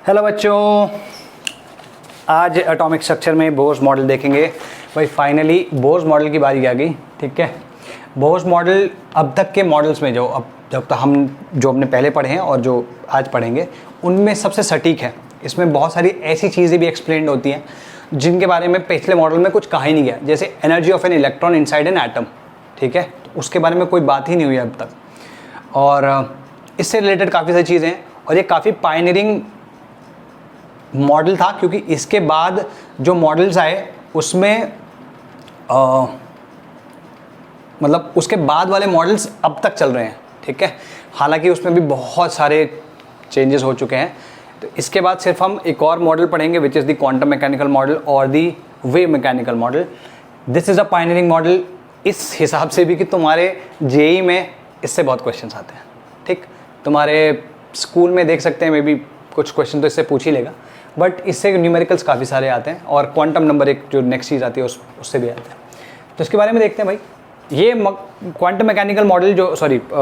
Hello बच्चों, आज atomic structure में बोर्स मॉडल देखेंगे। भाई फाइनली बोर्स मॉडल की बारी आ गई। ठीक है, बोर्स मॉडल अब तक के मॉडल्स में जो हमने पहले पढ़े हैं और जो आज पढ़ेंगे उनमें सबसे सटीक है। इसमें बहुत सारी ऐसी चीज़ें भी एक्सप्लेन होती हैं जिनके बारे में पिछले मॉडल में कुछ कहा ही नहीं गया, जैसे energy of an electron inside an atom. ठीक है, तो उसके बारे में कोई बात ही नहीं हुई अब तक, और इससे रिलेटेड काफ़ी सारी चीज़ें हैं और ये काफ़ी पायनियरिंग मॉडल था, क्योंकि इसके बाद जो मॉडल्स आए उसमें मतलब उसके बाद वाले मॉडल्स अब तक चल रहे हैं। ठीक है, हालांकि उसमें भी बहुत सारे चेंजेस हो चुके हैं। तो इसके बाद सिर्फ हम एक और मॉडल पढ़ेंगे which is the quantum mechanical model और the wave mechanical model. This is a pioneering model इस हिसाब से भी कि तुम्हारे जेई में इससे बहुत क्वेश्चंस आते हैं। ठीक, तुम्हारे स्कूल में देख सकते हैं मे बी कुछ क्वेश्चन तो इससे पूछ ही लेगा, बट इससे न्यूमेरिकल्स काफ़ी सारे आते हैं और क्वांटम नंबर एक जो नेक्स्ट चीज़ आती है उससे भी आते हैं। तो इसके बारे में देखते हैं भाई। ये क्वांटम मैकेनिकल मॉडल जो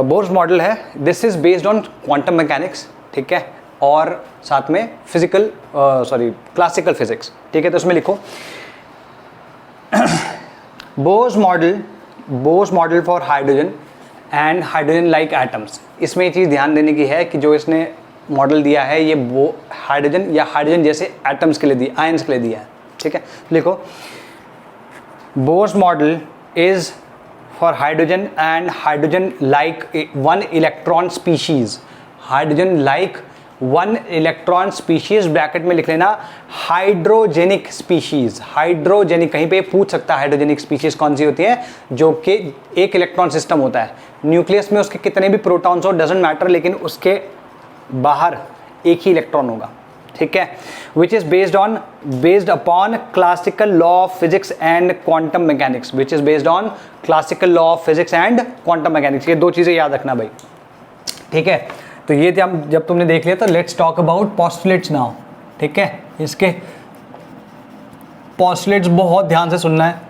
बोर्स मॉडल है, this is based on quantum mechanics. ठीक है, और साथ में क्लासिकल फिजिक्स। ठीक है, तो इसमें लिखो Bohr's model for hydrogen and hydrogen like atoms. इसमें ये चीज़ ध्यान देने की है कि जो इसने मॉडल दिया है ये वो हाइड्रोजन या हाइड्रोजन जैसे एटम्स के लिए दिया, आयंस के लिए दिया है। ठीक है, लिखो Bohr's model is for hydrogen and hydrogen like one electron species. Hydrogen like one electron species, bracket में लिख लेना हाइड्रोजेनिक स्पीशीज। हाइड्रोजेनिक कहीं पे पूछ सकता है हाइड्रोजेनिक स्पीशीज कौन सी होती है, जो कि एक इलेक्ट्रॉन सिस्टम होता है। न्यूक्लियस में उसके कितने भी प्रोटॉन्स हो डजेंट मैटर, लेकिन उसके बाहर एक ही इलेक्ट्रॉन होगा। ठीक है, which is based upon classical law of physics and quantum mechanics. Which is based on classical law of physics and quantum mechanics. ये दो चीजें याद रखना भाई। ठीक है, तो ये जब तुमने देख लिया तो let's talk about postulates now. ठीक है, इसके पोस्टुलेट्स बहुत ध्यान से सुनना है।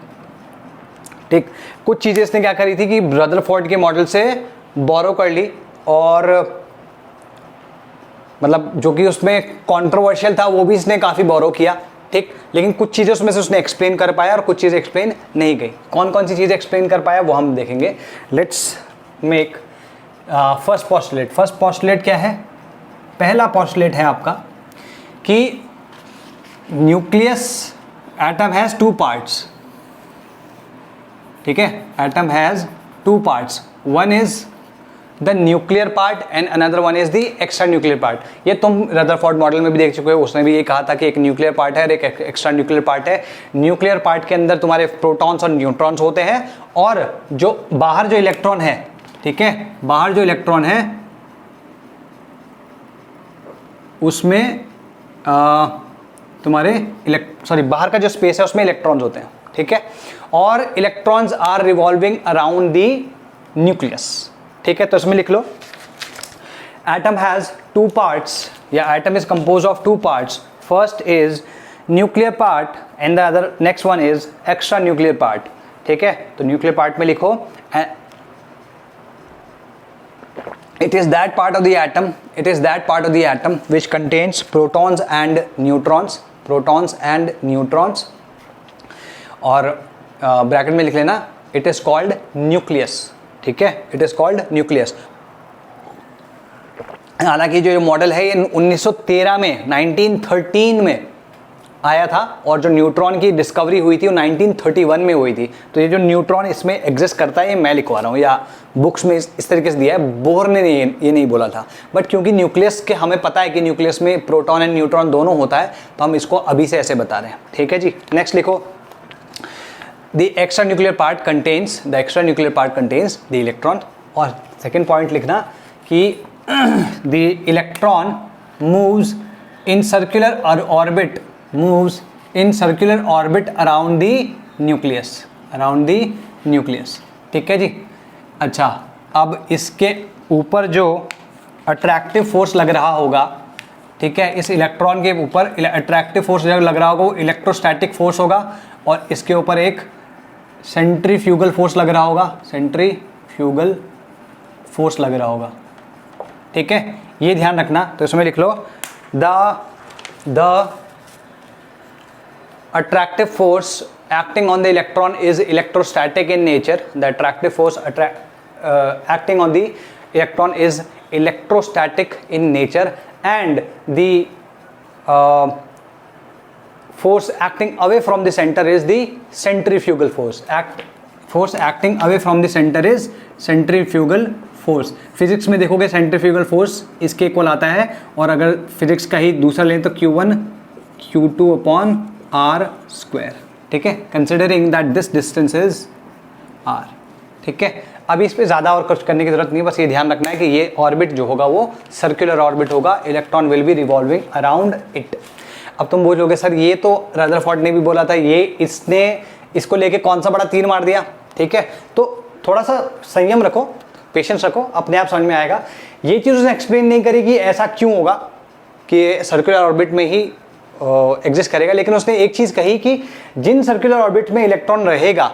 ठीक, कुछ चीजें इसने क्या करी थी कि रदरफोर्ड के मॉडल से बोरो कर ली, और मतलब जो कि उसमें कंट्रोवर्शियल था वो भी इसने काफ़ी बोरो किया। ठीक, लेकिन कुछ चीज़ें उसमें से उसने एक्सप्लेन कर पाया और कुछ चीज़ें एक्सप्लेन नहीं गई। कौन कौन सी चीज़ें एक्सप्लेन कर पाया वो हम देखेंगे। Let's make first postulate. First postulate क्या है? पहला पोस्टुलेट है आपका कि nucleus atom has two parts. ठीक है, atom has two parts, one is the nuclear part and another one is the extra nuclear part. ये तुम रदरफोर्ड मॉडल में भी देख चुके हो, उसने भी ये कहा था कि एक न्यूक्लियर पार्ट है और एक एक्स्ट्रा न्यूक्लियर पार्ट है। न्यूक्लियर पार्ट के अंदर तुम्हारे प्रोटॉन्स और न्यूट्रॉन्स होते हैं, और जो बाहर जो इलेक्ट्रॉन है, ठीक है, बाहर जो इलेक्ट्रॉन है उसमें तुम्हारे बाहर का जो स्पेस है उसमें इलेक्ट्रॉन्स होते हैं। ठीक है, और electrons are revolving around the nucleus. ठीक है, तो इसमें लिख लो एटम हैज टू पार्ट्स, या atom is compose of two parts. First is nuclear part and the other next one is extra nuclear part. ठीक है, तो न्यूक्लियर पार्ट में लिखो it is that part of the atom which contains protons and neutrons, और bracket में लिख लेना it is called nucleus। ठीक है, इट इज कॉल्ड न्यूक्लियस। हालांकि जो मॉडल है ये 1913 में 1913 में आया था, और जो न्यूट्रॉन की डिस्कवरी हुई थी वो 1931 में हुई थी। तो ये जो न्यूट्रॉन इसमें एग्जिस्ट करता है ये मैं लिखवा रहा हूँ, या बुक्स में इस तरीके से दिया है। बोर ने ये नहीं बोला था, बट क्योंकि न्यूक्लियस के हमें पता है कि न्यूक्लियस में प्रोटॉन एंड न्यूट्रॉन दोनों होता है, तो हम इसको अभी से ऐसे बता रहे हैं। ठीक है जी, नेक्स्ट लिखो the extra nuclear part contains the electron, और सेकेंड पॉइंट लिखना कि the electron moves in circular orbit around the nucleus। ठीक है जी। अच्छा, अब इसके ऊपर जो अट्रैक्टिव फोर्स लग रहा होगा, ठीक है, इस इलेक्ट्रॉन के ऊपर अट्रैक्टिव फोर्स लग रहा होगा वो इलेक्ट्रोस्टैटिक फोर्स होगा, और इसके ऊपर एक सेंट्रीफ्यूगल फोर्स लग रहा होगा, सेंट्रीफ्यूगल फोर्स लग रहा होगा। ठीक है, ये ध्यान रखना। तो इसमें लिख लो the the attractive force acting on the electron is electrostatic in nature. The attractive force acting on the electron is electrostatic in nature, and the force acting away from the center is the centrifugal force. Force acting away from the center is centrifugal force. Physics में देखोगे centrifugal force इसके equal आता है, और अगर physics का ही दूसरा लें तो Q1 Q2 upon R square. ठीक है, considering that this distance is R. ठीक है, अभी इस पे ज़्यादा और कुछ करने की जरूरत नहीं है, बस ये ध्यान रखना है कि ये ऑर्बिट जो होगा वो सर्कुलर ऑर्बिट होगा, electron will be revolving around it. अब तुम बोलोगे सर ये तो रदरफोर्ड ने भी बोला था, ये इसने इसको लेके कौन सा बड़ा तीर मार दिया. ठीक है, तो थोड़ा सा संयम रखो, पेशेंस रखो, अपने आप समझ में आएगा. ये चीज़ उसने एक्सप्लेन नहीं करी कि ऐसा क्यों होगा कि सर्कुलर ऑर्बिट में ही एग्जिस्ट करेगा, लेकिन उसने एक चीज़ कही कि जिन सर्कुलर ऑर्बिट में इलेक्ट्रॉन रहेगा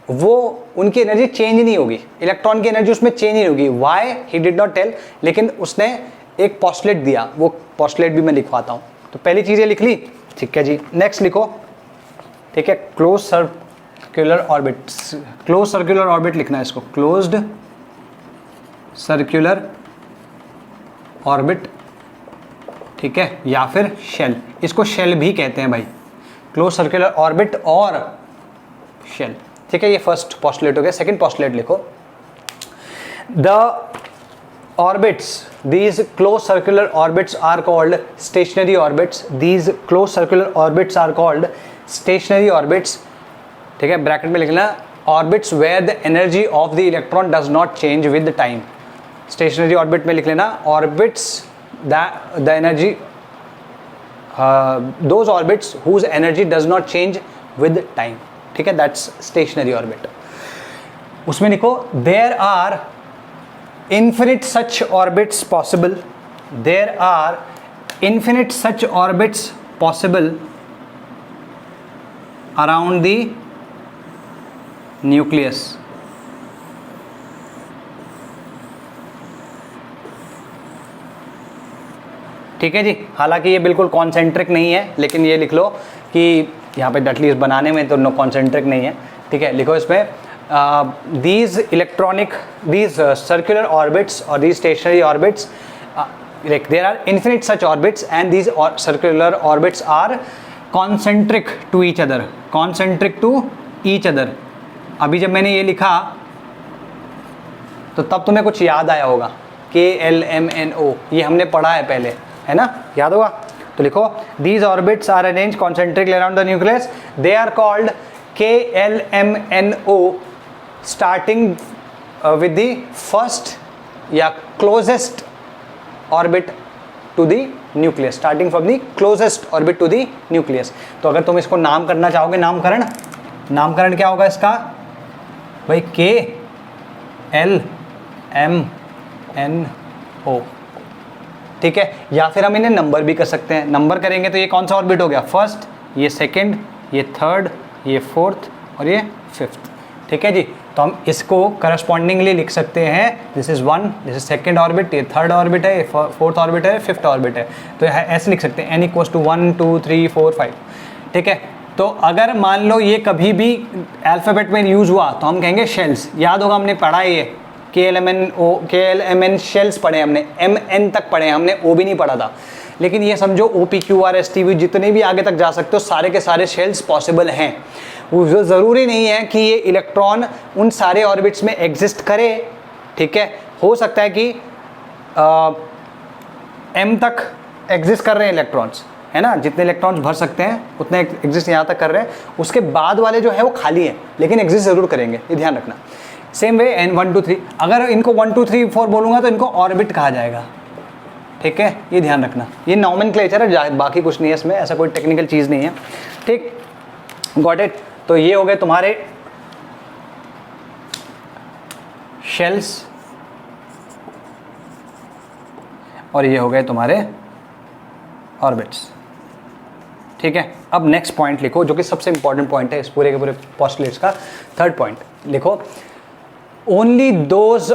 वो उनकी एनर्जी चेंज नहीं होगी, इलेक्ट्रॉन की एनर्जी उसमें चेंज नहीं होगी. Why he did not tell, लेकिन उसने एक पोस्टुलेट दिया, वो पोस्टुलेट भी मैं लिखवाता हूँ. तो पहली चीज़ें लिख ली. ठीक है जी, नेक्स्ट लिखो. ठीक है, close circular orbit. Close circular orbit लिखना है इसको, क्लोज्ड सर्कुलर ऑर्बिट. ठीक है, या फिर शेल, इसको शेल भी कहते हैं भाई, क्लोज सर्कुलर ऑर्बिट और शेल. ठीक है, ये फर्स्ट पोस्टुलेट हो गया. सेकंड पोस्टुलेट लिखो. The orbits, these closed circular orbits are called stationary orbits. These closed circular orbits are called stationary orbits. ठीक है, ब्रैकेट में लिखना orbits where the energy of the electron does not change with the time. Stationary orbit में लिख लेना orbits that the energy those orbits whose energy does not change with time. ठीक है, that's stationary orbit. उसमें लिखो there are infinite such orbits possible. There are infinite such orbits possible around the nucleus. ठीक है जी, हालांकि ये बिल्कुल concentric नहीं है, लेकिन ये लिख लो कि यहाँ पे एटलीस्ट बनाने में तो नो कॉन्सेंट्रिक नहीं है. ठीक है, लिखो इसमें these circular orbits or these stationary orbits, like there are infinite such orbits, and these circular orbits are concentric to each other. Concentric to each other. अभी जब मैंने ये लिखा तो तब तुम्हें कुछ याद आया होगा, KLMNO, ये हमने पढ़ा है पहले, है ना, याद होगा. तो लिखो these orbits are arranged concentrically around the nucleus. They are called KLMNO, starting with the first या closest orbit to the nucleus, starting from the closest orbit to the nucleus. तो अगर तुम इसको नाम करना चाहोगे, नामकरण क्या होगा इसका भाई, KLMNO. ठीक है, या फिर हम इन्हें नंबर भी कर सकते हैं. नंबर करेंगे तो ये कौन सा ऑर्बिट हो गया, फर्स्ट, ये सेकंड, ये थर्ड, ये फोर्थ और ये फिफ्थ. ठीक है जी, तो हम इसको करस्पॉन्डिंगली लिख सकते हैं. This is 1, this is second orbit, ये थर्ड ऑर्बिट है, ये फोर्थ ऑर्बिट है, फिफ्थ ऑर्बिट है. तो ऐसे लिख सकते हैं n = 1 2 3 4 5. ठीक है, तो अगर मान लो ये कभी भी अल्फ़ाबेट में यूज़ हुआ तो हम कहेंगे शेल्स. याद होगा हमने पढ़ा है ये KLMN शेल्स पढ़े हमने, MN तक पढ़े हमने, O भी नहीं पढ़ा था. लेकिन ये समझो OPQRSTV जितने भी आगे तक जा सकते हो, सारे के सारे शेल्स पॉसिबल हैं. वो ज़रूरी नहीं है कि ये इलेक्ट्रॉन उन सारे ऑर्बिट्स में एग्जिस्ट करे. ठीक है, हो सकता है कि M तक एग्जिस्ट कर रहे हैं इलेक्ट्रॉन्स, है ना, जितने इलेक्ट्रॉन्स भर सकते हैं उतने एग्जिस्ट यहाँ तक कर रहे हैं. उसके बाद वाले जो है वो खाली हैं, लेकिन एग्जिस्ट ज़रूर करेंगे, ये ध्यान रखना. सेम वे N 1 2 3, अगर इनको 1 2 3 4 बोलूँगा तो इनको ऑर्बिट कहा जाएगा. ठीक है, ये ध्यान रखना, ये नॉमेनक्लेचर है, बाकी कुछ नहीं है इसमें, ऐसा कोई टेक्निकल चीज़ नहीं है. ठीक, गॉट इट. तो ये हो गए तुम्हारे शेल्स और ये हो गए तुम्हारे ऑर्बिट्स. ठीक है, अब नेक्स्ट पॉइंट लिखो जो कि सबसे इंपॉर्टेंट पॉइंट है इस पूरे के पूरे पोस्टुलेट्स का. थर्ड पॉइंट लिखो, only those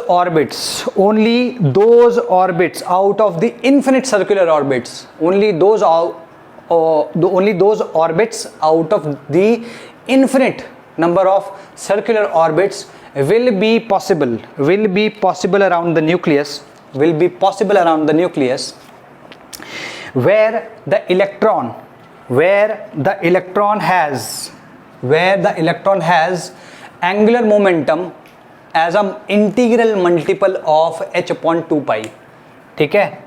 orbits out of the infinite circular orbits, only those only those orbits out of the infinite number of circular orbits will be possible around the nucleus, where the electron has angular momentum as an integral multiple of h upon 2 pi. ठीक है,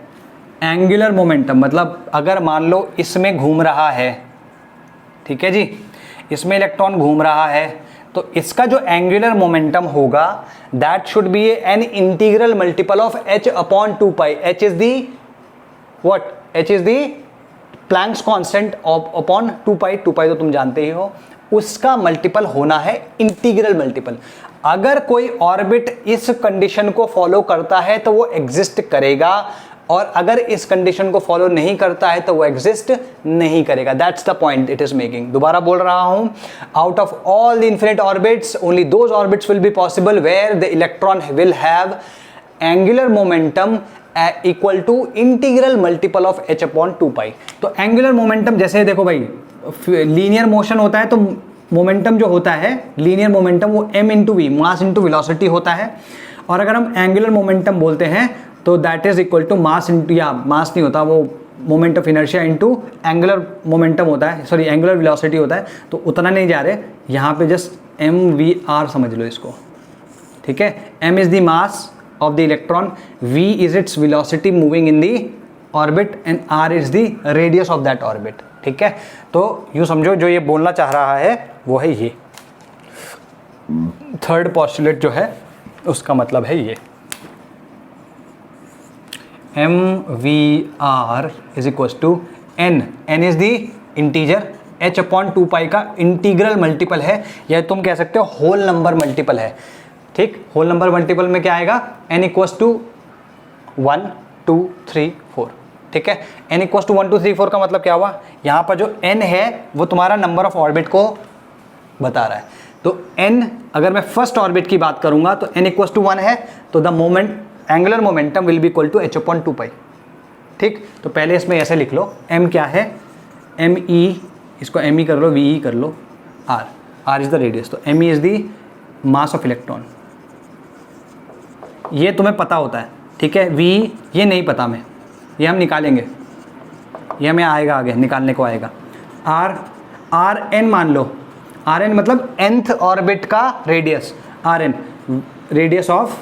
angular momentum मतलब अगर मान लो इसमें घूम रहा है, ठीक है जी, इसमें इलेक्ट्रॉन घूम रहा है, तो इसका जो एंगुलर मोमेंटम होगा that should be an integral multiple of h upon 2 pi. h is the what? h is the Planck's constant upon 2 pi. 2 pi तो तुम जानते ही हो, उसका मल्टीपल होना है इंटीग्रल मल्टीपल. अगर कोई ऑर्बिट इस कंडीशन को फॉलो करता है तो वो एग्जिस्ट करेगा, और अगर इस कंडीशन को फॉलो नहीं करता है तो वो एग्जिस्ट नहीं करेगा. That's the point it is making. दोबारा बोल रहा हूं, out of all the infinite orbits only those orbits will be possible where the electron will have angular momentum equal to integral multiple of h upon 2 pi. तो angular momentum जैसे देखो भाई, linear motion होता है तो momentum जो होता है लीनियर मोमेंटम वो m into v, mass into velocity होता है. और अगर हम एंगुलर मोमेंटम बोलते हैं तो that is equal to mass into, या मास नहीं होता, वो moment of inertia into angular momentum होता है, सॉरी एंगुलर वेलोसिटी होता है. तो उतना नहीं जा रहे यहाँ पे, जस्ट mvr समझ लो इसको. ठीक है, m is the mass of the electron, v is its velocity moving in the orbit and r is the radius of that orbit. ठीक है, तो यूँ समझो जो ये बोलना चाह रहा है वो है ये थर्ड पोस्टुलेट जो है उसका मतलब है ये mvr is equals to n. n is the integer, h upon 2 पाई का इंटीग्रल मल्टीपल है, या तुम कह सकते हो होल नंबर मल्टीपल है. ठीक, होल नंबर मल्टीपल में क्या आएगा? n equals to 1 2 3 4. ठीक है, n इक्वल्स टू 1 2 3 4 का मतलब क्या हुआ? यहाँ पर जो n है वो तुम्हारा नंबर ऑफ ऑर्बिट को बता रहा है. तो n, अगर मैं फर्स्ट ऑर्बिट की बात करूंगा तो n इक्वल्स टू 1 है, तो the moment angular momentum will be equal to h upon 2 pi. ठीक, तो पहले इसमें ऐसे लिख लो, m क्या है? m e, इसको m e कर लो, v e कर लो, r इज द रेडियस. तो m e is the mass of electron, ये तुम्हें पता होता है. ठीक है, v ये नहीं पता मैं, ये हम निकालेंगे, ये हमें आएगा आगे, निकालने को आएगा. r n मान लो, r n मतलब nth ऑर्बिट का radius, r n radius of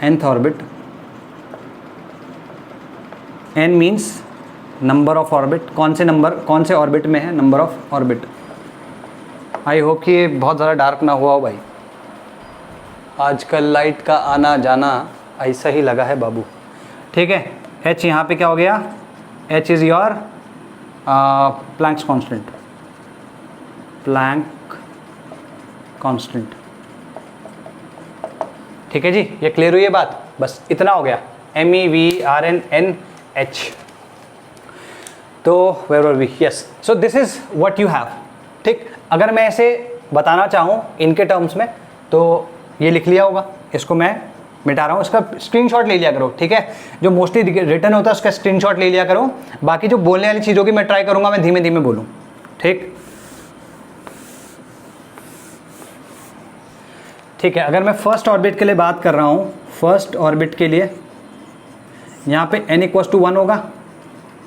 nth orbit, n means number of orbit. कौन से ऑर्बिट में है? Number of orbit. I hope कि ये बहुत ज़्यादा डार्क ना हुआ हो भाई, आजकल लाइट का आना जाना ऐसा ही लगा है बाबू. ठीक है, h यहाँ पे क्या हो गया? h is your Planck's constant, Planck constant. ठीक है जी, ये क्लियर हुई है बात? बस इतना हो गया, m e v r n n h. तो where were we? Yes, so this is what you have. ठीक, अगर मैं ऐसे बताना चाहूँ इनके टर्म्स में तो ये लिख लिया होगा, इसको मैं मिटा रहा हूँ, इसका स्क्रीनशॉट ले लिया करो. ठीक है, जो मोस्टली रिटर्न होता है उसका स्क्रीनशॉट ले लिया करो. बाकी जो बोलने वाली चीज़ों की मैं ट्राई करूँगा मैं धीमे धीमे बोलूँ. ठीक है, अगर मैं फर्स्ट ऑर्बिट के लिए बात कर रहा हूँ, फर्स्ट ऑर्बिट के लिए यहाँ पे n इक्वल्स टू 1 होगा,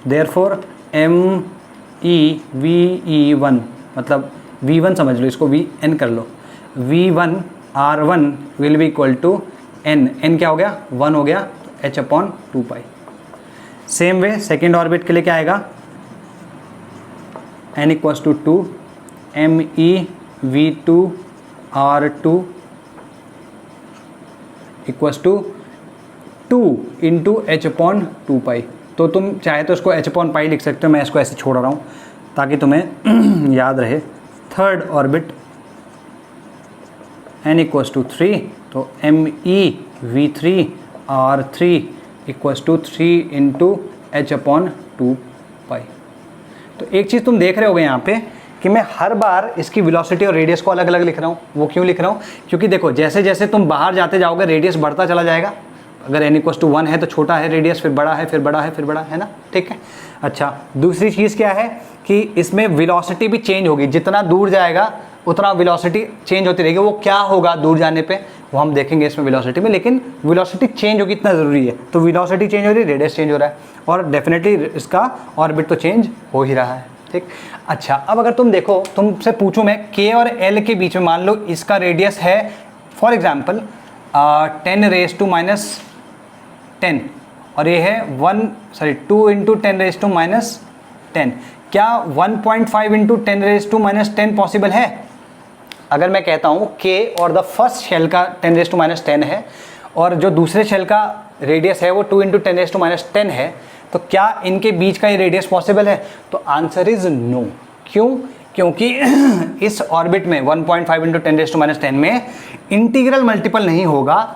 therefore m e v e 1 मतलब v1 समझ लो, इसको vn कर लो, v1 r1 will be equal to n क्या हो गया? 1 हो गया, तो h upon 2 pi. Same way second orbit के लिए क्या आएगा? n equals to 2 m e v2 r2 equals to 2 into h upon 2 pi. तो तुम चाहे तो इसको h अपॉन पाई लिख सकते हो, मैं इसको ऐसे छोड़ रहा हूँ ताकि तुम्हें याद रहे. Third orbit n equals to 3, तो m e v3 r3 equals to 3 into h upon 2 pi. तो एक चीज़ तुम देख रहे होगे यहाँ पे कि मैं हर बार इसकी वेलोसिटी और रेडियस को अलग अलग लिख रहा हूँ. वो क्यों लिख रहा हूँ? क्योंकि देखो जैसे जैसे तुम बाहर जाते जाओगे रेडियस बढ़ता चला जाएगा, अगर n इक्वल्स टू 1 है तो छोटा है रेडियस, फिर बड़ा है, फिर बड़ा है, फिर बड़ा है ना, ठीक है। अच्छा, दूसरी चीज़ क्या है कि इसमें वेलोसिटी भी चेंज होगी, जितना दूर जाएगा उतना वेलोसिटी चेंज होती रहेगी। वो क्या होगा दूर जाने पे वो हम देखेंगे इसमें वेलोसिटी में, लेकिन वेलोसिटी चेंज होगी इतना ज़रूरी है। तो वेलोसिटी चेंज हो रही है, रेडियस चेंज हो रहा है, और डेफिनेटली इसका ऑर्बिट तो चेंज हो ही रहा है, ठीक। अच्छा, अब अगर तुम देखो, तुमसे पूछूं मैं k और l के बीच में, मान लो इसका रेडियस है फॉर एग्जांपल 10⁻⁻10 और ये है 2 इंटू 10⁻⁻10। क्या 1.5 इंटू 10⁻⁻10 पॉसिबल है? अगर मैं कहता हूँ k और द फर्स्ट शेल का 10⁻⁻10 है और जो दूसरे शेल का रेडियस है वो 2 इंटू 10⁻⁻10 है, तो क्या इनके बीच का ये रेडियस पॉसिबल है? तो आंसर इज नो। क्यों? क्योंकि इस ऑर्बिट में 1.5 इंटू 10⁻10 में इंटीग्रल मल्टीपल नहीं होगा,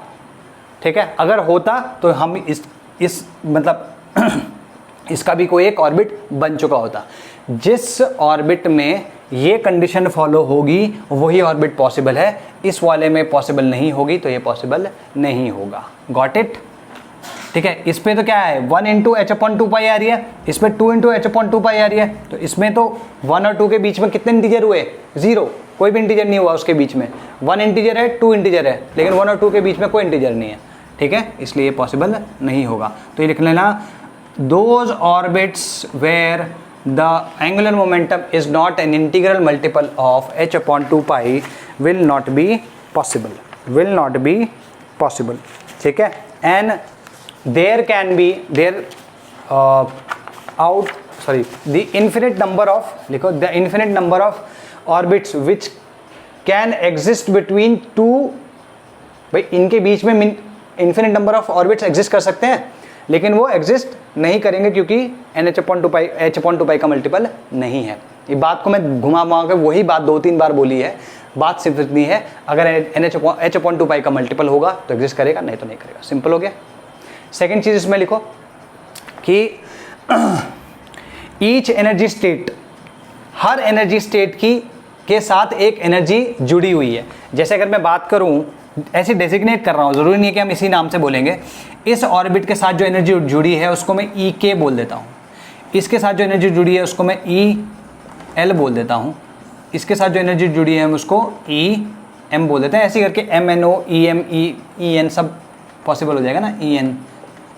ठीक है। अगर होता तो हम इस मतलब इसका भी कोई एक ऑर्बिट बन चुका होता। जिस ऑर्बिट में ये कंडीशन फॉलो होगी वही ऑर्बिट पॉसिबल है, इस वाले में पॉसिबल नहीं होगी तो ये पॉसिबल नहीं होगा। Got it? ठीक है। इस पे तो क्या है 1 इंटू h/2π आ रही है, इस पे 2 इंटू h/2π आ रही है, तो इसमें तो 1 और 2 के बीच में कितने इंटीजर हुए? 0, कोई भी इंटीजर नहीं हुआ उसके बीच में। 1 इंटीजर है, 2 इंटीजर है, लेकिन 1 और 2 के बीच में कोई इंटीजर नहीं है, ठीक है, इसलिए ये पॉसिबल नहीं होगा। तो ये लिख लेना, those orbits where the angular momentum is not an integral multiple of h/2π will not be possible, will not be possible, ठीक है। and there can be the infinite number of, लिखो, the infinite number of orbits which can exist between two, भाई इनके बीच में infinite number of orbits exist कर सकते हैं, लेकिन वो एग्जिस्ट नहीं करेंगे क्योंकि h/2π का मल्टीपल नहीं है। ये बात को मैं घुमा के वही बात 2-3 बार बोली है, बात सिर्फ इतनी है, अगर h/2π का मल्टीपल होगा तो एग्जिस्ट करेगा, नहीं तो नहीं करेगा। सिंपल हो गया। सेकेंड चीज़ इसमें लिखो कि ईच एनर्जी स्टेट, हर एनर्जी स्टेट के साथ एक एनर्जी जुड़ी हुई है। जैसे अगर मैं बात करूं, ऐसे डेजिग्नेट कर रहा हूँ, ज़रूरी नहीं है कि हम इसी नाम से बोलेंगे। इस ऑर्बिट के साथ जो एनर्जी जुड़ी है उसको मैं EK बोल देता हूँ, इसके साथ जो एनर्जी जुड़ी है उसको मैं EL बोल देता हूँ, इसके साथ जो एनर्जी जुड़ी है हम उसको EM बोल देते हैं। ऐसे करके MNO, EM, EN सब पॉसिबल हो जाएगा ना, EN,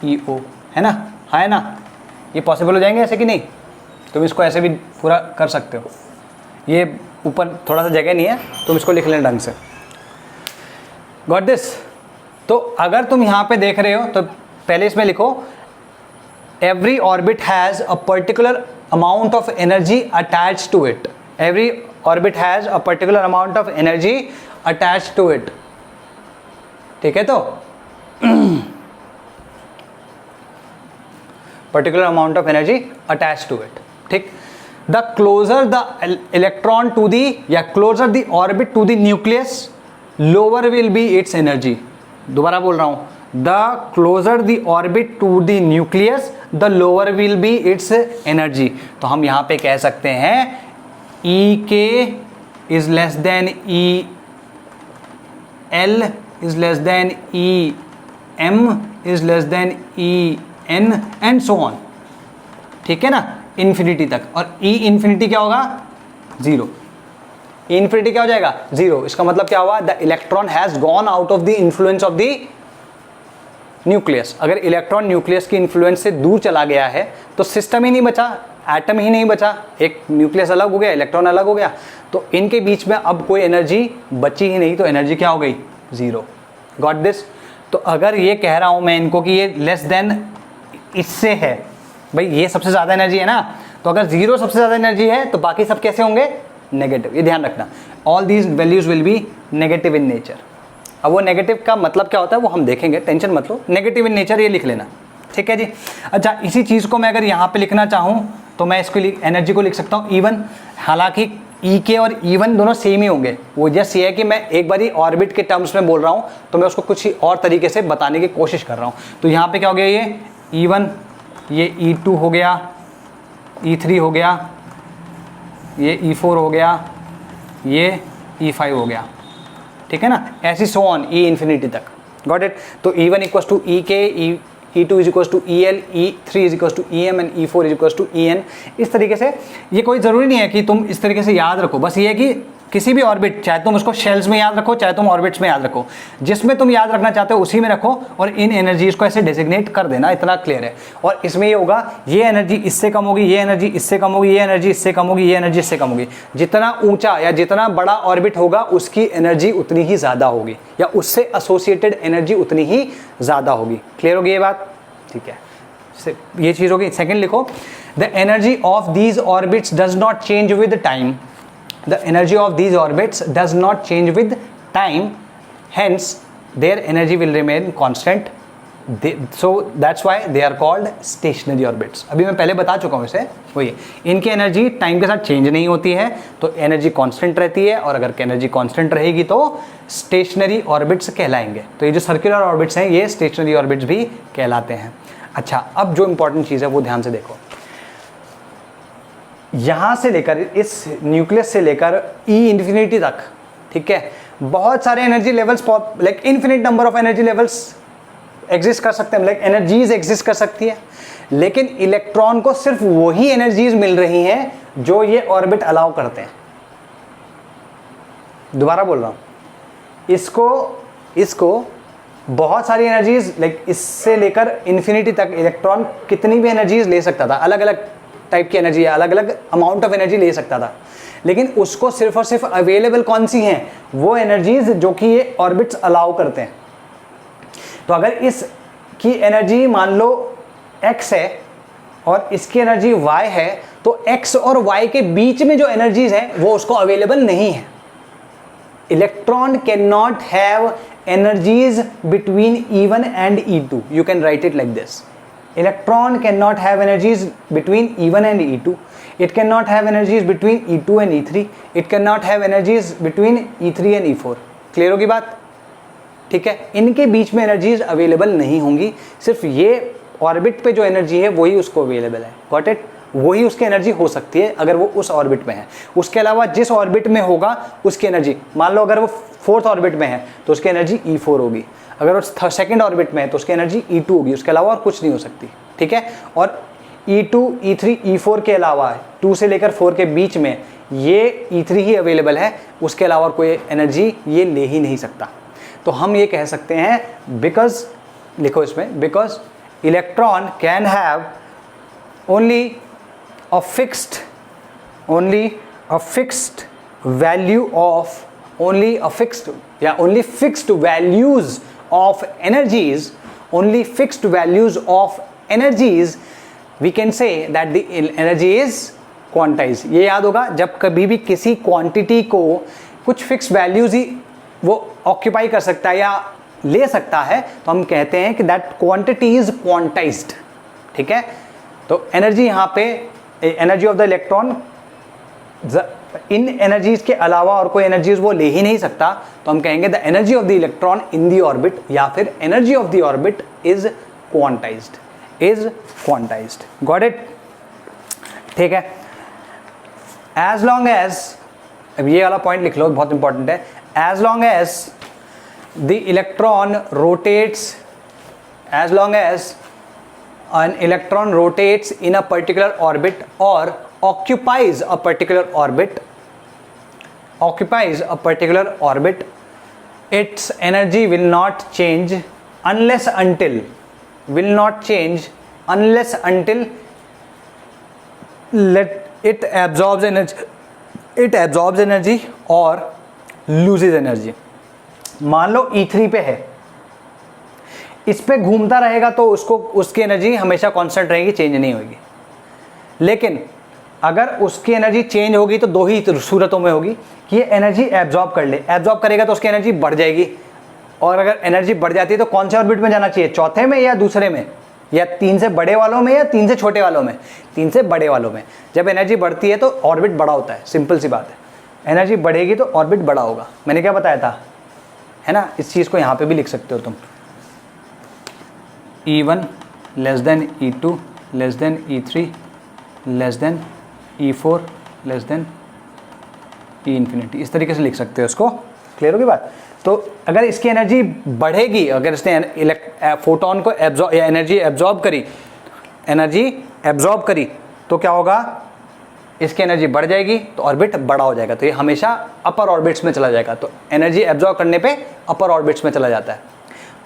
EO, है ना, है ना, ये पॉसिबल हो जाएंगे ऐसे कि नहीं? तुम इसको ऐसे भी पूरा कर सकते हो, ये ऊपर थोड़ा सा जगह नहीं है, तुम इसको लिख लेना ढंग से। Got this? तो अगर तुम यहाँ पे देख रहे हो तो पहले इसमें लिखो, every orbit has a particular amount of energy attached to it. Every orbit has a particular amount of energy attached to it, ठीक है। तो particular amount of energy attached to it, ठीक। The closer the electron to the, या closer the orbit to the nucleus, lower will be its energy. दोबारा बोल रहा हूं, the closer the orbit to the nucleus the lower will be its energy. तो हम यहां पे कह सकते हैं EK is less than EL is less than EM is less than EN and so on, ठीक है ना, इन्फिनिटी तक। और E इन्फिनिटी क्या होगा? 0। इन्फिनिटी क्या हो जाएगा? 0। इसका मतलब क्या हुआ? The electron has gone out of the influence of the nucleus. अगर इलेक्ट्रॉन न्यूक्लियस की इन्फ्लुएंस से दूर चला गया है तो सिस्टम ही नहीं बचा, एटम ही नहीं बचा, एक न्यूक्लियस अलग हो गया, इलेक्ट्रॉन अलग हो गया, तो इनके बीच में अब कोई एनर्जी बची ही नहीं, तो एनर्जी क्या हो गई? 0। Got this? तो अगर ये कह रहा हूं मैं इनको कि ये लेस देन इससे है, भाई ये सबसे ज़्यादा एनर्जी है ना, तो अगर 0 सबसे ज़्यादा एनर्जी है तो बाकी सब कैसे होंगे? नेगेटिव। ये ध्यान रखना, all these values will be negative in nature. अब वो नेगेटिव का मतलब क्या होता है वो हम देखेंगे, टेंशन मत लो। नेगेटिव इन नेचर ये लिख लेना, ठीक है जी। अच्छा, इसी चीज़ को मैं अगर यहाँ पे लिखना चाहूँ तो मैं इसको एनर्जी को लिख सकता हूँ E1। हालांकि EK और E1 दोनों सेम ही होंगे, वो जस्ट ये है कि मैं एक बारी ऑर्बिट के टर्म्स में बोल रहा हूँ तो मैं उसको कुछ और तरीके से बताने की कोशिश कर रहा हूँ। तो यहाँ पे क्या हो गया? ये E1, ये E2 हो गया, E3 हो गया, ये E4 हो गया, ये E5 हो गया, ठीक है ना, ऐसी सो ऑन E इन्फिनिटी तक, गॉट इट। तो E1 इक्वल्स टू E के, E2 is equals to EL, E3 is equals to EM and E4 is equals to EN। इस तरीके से ये कोई ज़रूरी नहीं है कि तुम इस तरीके से याद रखो, बस ये है कि किसी भी ऑर्बिट, चाहे तुम उसको शेल्स में याद रखो, चाहे तुम ऑर्बिट्स में याद रखो, जिसमें तुम याद रखना चाहते हो उसी में रखो और इन एनर्जीज को ऐसे डेजिग्नेट कर देना, इतना क्लियर है। और इसमें ये होगा, ये एनर्जी इससे कम होगी, ये एनर्जी इससे कम होगी, ये एनर्जी इससे कम होगी, ये एनर्जी इससे कम होगी। जितना ऊंचा या जितना बड़ा ऑर्बिट होगा उसकी एनर्जी उतनी ही ज़्यादा होगी, या उससे एसोसिएटेड एनर्जी उतनी ही ज़्यादा होगी। क्लियर होगी ये बात? ठीक है, ये चीज़ होगी। सेकेंड लिखो, the energy of these orbits does not change with time. The energy of these orbits does not change with time, hence their energy will remain constant. So that's why they are called stationary orbits. अभी मैं पहले बता चुका हूँ इसे, वही इनकी energy time के साथ चेंज नहीं होती है, तो एनर्जी कांस्टेंट रहती है, और अगर एनर्जी कांस्टेंट रहेगी तो स्टेशनरी ऑर्बिट्स कहलाएंगे। तो ये जो सर्कुलर ऑर्बिट्स हैं ये स्टेशनरी ऑर्बिट्स भी कहलाते हैं। अच्छा, अब जो इंपॉर्टेंट चीज़ है वो ध्यान से देखो, यहाँ से लेकर इस न्यूक्लियस से लेकर E इन्फिनिटी तक, ठीक है, बहुत सारे energy levels, like infinite number of energy levels exist कर सकते हैं, लाइक एनर्जीज एग्जिस्ट कर सकती है, लेकिन इलेक्ट्रॉन को सिर्फ वही एनर्जीज मिल रही हैं जो ये ऑर्बिट अलाउ करते हैं। दोबारा बोल रहा हूँ, इसको बहुत सारी एनर्जीज, लाइक इससे लेकर इन्फिनिटी तक इलेक्ट्रॉन कितनी भी एनर्जीज ले सकता था, अलग अलग टाइप की एनर्जी, अलग अलग अमाउंट ऑफ एनर्जी ले सकता था, लेकिन उसको सिर्फ और सिर्फ अवेलेबल कौन सी हैं? वो एनर्जीज जो कि ये ऑर्बिट्स अलाउ करते हैं। तो अगर इसकी एनर्जी मान लो x है और इसकी एनर्जी y है, तो x और y के बीच में जो एनर्जीज हैं वो उसको अवेलेबल नहीं है। Electron can not have energies between E1 and E2, you can write it like this. Electron cannot have energies between E1 and E2. It cannot have energies between E2 and E3. It cannot have energies between E3 and E4. Clear होगी बात? ठीक है, इनके बीच में energies available नहीं होंगी, सिर्फ ये ऑर्बिट पे जो एनर्जी है वही उसको अवेलेबल है। Got it? वही उसकी एनर्जी हो सकती है अगर वो उस ऑर्बिट में है। उसके अलावा जिस ऑर्बिट में होगा उसकी एनर्जी, मान लो अगर वो फोर्थ ऑर्बिट में है तो उसकी एनर्जी E4 होगी, अगर वो सेकंड ऑर्बिट में है तो उसकी एनर्जी E2 होगी, उसके अलावा और कुछ नहीं हो सकती। ठीक है, और E2, E3, E4 के अलावा 2 से लेकर 4 के बीच में ये E3 ही अवेलेबल है, उसके अलावा कोई एनर्जी ये ले ही नहीं सकता। तो हम ये कह सकते हैं, बिकॉज, लिखो इसमें, because electron can have only a fixed value of only fixed values of energies, we can say that the energy is quantized. ये याद होगा, जब कभी भी किसी क्वांटिटी को कुछ फिक्स वैल्यूज ही वो ऑक्यूपाई कर सकता है या ले सकता है, तो हम कहते हैं कि दैट क्वांटिटी इज क्वांटाइज्ड। ठीक है, तो एनर्जी यहाँ पे, energy of the electron in energies के अलावा और कोई एनर्जीज वो ले ही नहीं सकता, तो हम कहेंगे the energy of the electron in the orbit, या फिर energy of the orbit is quantized, got it? ठीक है, एज लॉन्ग एज, अब ये वाला पॉइंट लिख लो, बहुत इंपॉर्टेंट है, as long as the electron rotates, as long as an electron rotates in a particular orbit or occupies a particular orbit, its energy will not change unless until it absorbs energy or loses energy. मान लो E3 पे है, इस पे घूमता रहेगा तो उसकी energy हमेशा कांस्टेंट रहेगी, चेंज नहीं होगी। लेकिन अगर उसकी एनर्जी चेंज होगी तो दो ही सूरतों में होगी कि ये एनर्जी एब्जॉर्ब कर ले, एब्जॉर्ब करेगा तो उसकी एनर्जी बढ़ जाएगी, और अगर एनर्जी बढ़ जाती है तो कौन से ऑर्बिट में जाना चाहिए, चौथे में या दूसरे में, या 3 से बड़े वालों में या 3 से छोटे वालों में? 3 से बड़े वालों में। जब एनर्जी बढ़ती है तो ऑर्बिट बड़ा होता है, सिंपल सी बात है। एनर्जी बढ़ेगी तो ऑर्बिट बड़ा होगा। मैंने क्या बताया था, है ना? इस चीज़ को यहाँ पे भी लिख सकते हो तुम, E1 less than E2 less than E3 less than E4 less than E infinity, इस तरीके से लिख सकते हो इसको। क्लियर होगी बात? तो अगर इसकी एनर्जी बढ़ेगी, अगर इसने फोटोन को एब्जॉर्ब या एनर्जी एब्जॉर्ब करी तो क्या होगा, इसकी एनर्जी बढ़ जाएगी तो ऑर्बिट बड़ा हो जाएगा, तो ये हमेशा अपर ऑर्बिट्स में चला जाएगा। तो एनर्जी एब्जॉर्ब करने पे अपर ऑर्बिट्स में चला जाता है।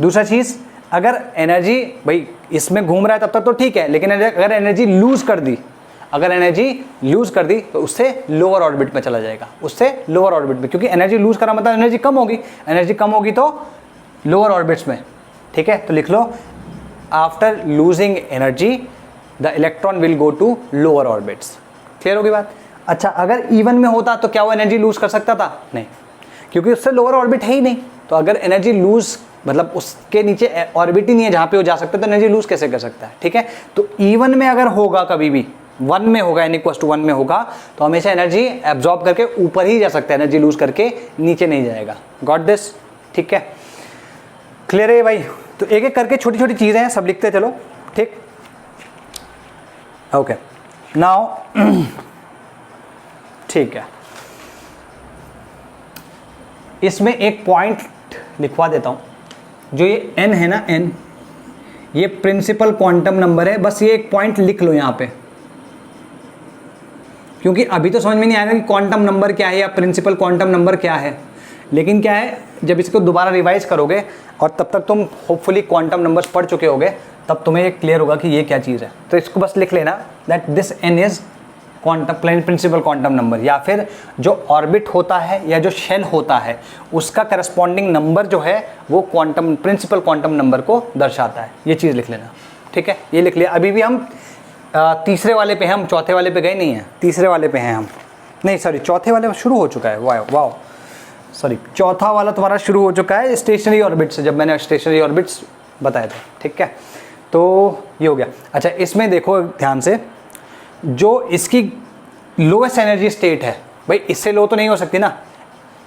दूसरा चीज़, अगर एनर्जी भाई इसमें घूम रहा है तब तक तो ठीक है, लेकिन अगर एनर्जी लूज कर दी तो उससे लोअर ऑर्बिट में चला जाएगा, उससे लोअर ऑर्बिट में, क्योंकि एनर्जी लूज करा मतलब एनर्जी कम होगी तो लोअर ऑर्बिट्स में। ठीक है, तो लिख लो, after losing energy the electron will go to lower orbits. Clear होगी बात। अच्छा, अगर इवन में होता तो क्या वो एनर्जी लूज कर सकता था? नहीं, क्योंकि उससे लोअर ऑर्बिट है ही नहीं। तो अगर एनर्जी लूज मतलब उसके नीचे ऑर्बिट ही नहीं है जहां पे वो जा सकता है, तो एनर्जी लूज कैसे कर सकता है? ठीक है, तो इवन में अगर होगा, कभी भी 1 में होगा, n=1 में होगा, तो हमेशा एनर्जी एब्जॉर्ब करके ऊपर ही जा सकता है, एनर्जी लूज करके नीचे नहीं जाएगा। Got this? ठीक है, क्लियर है भाई। तो एक एक करके छोटी छोटी चीजें हैं, सब लिखते चलो। ठीक, ओके, नाउ ठीक है, इसमें एक पॉइंट लिखवा देता हूं, जो ये n है ना, n ये प्रिंसिपल क्वांटम नंबर है। बस ये एक पॉइंट लिख लो यहां पे, क्योंकि अभी तो समझ में नहीं आएगा कि क्वांटम नंबर क्या है या प्रिंसिपल क्वांटम नंबर क्या है, लेकिन क्या है, जब इसको दोबारा रिवाइज करोगे और तब तक तुम होपफुली क्वांटम नंबर्स पढ़ चुके होगे, तब तुम्हें ये क्लियर होगा कि ये क्या चीज़ है। तो इसको बस लिख लेना, that this n is quantum principal quantum number, या फिर जो ऑर्बिट होता है या जो शेल होता है उसका करस्पॉन्डिंग नंबर जो है वो क्वांटम प्रिंसिपल क्वांटम नंबर को दर्शाता है। ये चीज़ लिख लेना। ठीक है, ये लिख लिया। अभी भी हम तीसरे वाले पे हैं, हम चौथे वाले पे गए नहीं हैं, तीसरे वाले पे हैं हम, नहीं सॉरी, चौथे वाले में शुरू हो चुका है। वाह सॉरी, चौथा वाला तुम्हारा शुरू हो चुका है स्टेशनरी ऑर्बिट से, जब मैंने स्टेशनरी ऑर्बिट्स बताए थे। ठीक है, तो ये हो गया। अच्छा, इसमें देखो ध्यान से, जो इसकी लोएस्ट एनर्जी स्टेट है, भाई इससे लो तो नहीं हो सकती ना,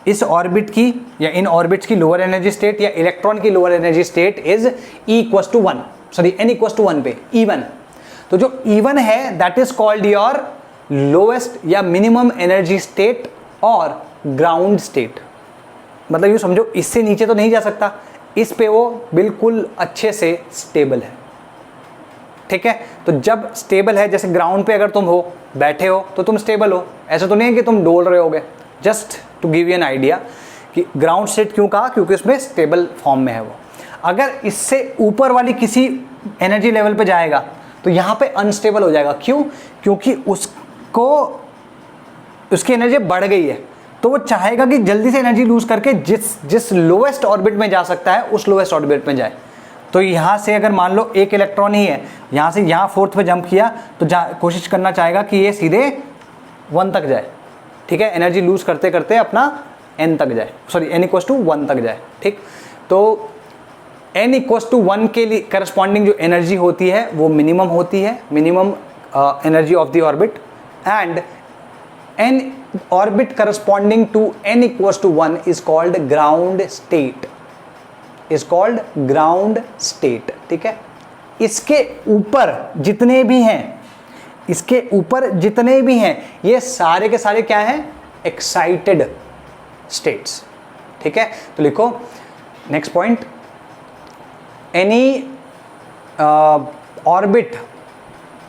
इस ऑर्बिट की या इन ऑर्बिट्स की लोअर एनर्जी स्टेट या इलेक्ट्रॉन की lower energy state is n=1 पे E1। तो जो E1 है that is called your lowest या मिनिमम एनर्जी स्टेट और ग्राउंड स्टेट। मतलब यूँ समझो, इससे नीचे तो नहीं जा सकता, इस पे वो बिल्कुल अच्छे से स्टेबल है। ठीक है, तो जब स्टेबल है, जैसे ग्राउंड पे अगर तुम हो, बैठे हो, तो तुम स्टेबल हो, ऐसा तो नहीं है कि तुम डोल रहे होगे। Just to give you an idea कि ग्राउंड स्टेट क्यों कहा, क्योंकि उसमें स्टेबल फॉर्म में है वो। अगर इससे ऊपर वाली किसी एनर्जी लेवल पे जाएगा तो यहाँ पे अनस्टेबल हो जाएगा। क्यों? क्योंकि उसकी एनर्जी बढ़ गई है, तो वो चाहेगा कि जल्दी से एनर्जी लूज करके जिस लोएस्ट ऑर्बिट में जा सकता है उस लोएस्ट ऑर्बिट में जाए। तो यहाँ से अगर मान लो एक इलेक्ट्रॉन ही है, यहाँ से यहाँ 4th पे जंप किया, तो कोशिश करना चाहेगा कि ये सीधे 1 तक जाए। ठीक है, एनर्जी लूज करते करते अपना n तक जाए, सॉरी n=1 तक जाए। ठीक, तो n=1 के लिए करस्पॉन्डिंग जो एनर्जी होती है वो मिनिमम होती है, minimum energy of the orbit, and n orbit corresponding to n=1 is called ground state, is called ground state. ठीक है, इसके ऊपर जितने भी हैं, इसके ऊपर जितने भी हैं, ये सारे के सारे क्या हैं? Excited states. ठीक है, तो लिखो next point, any orbit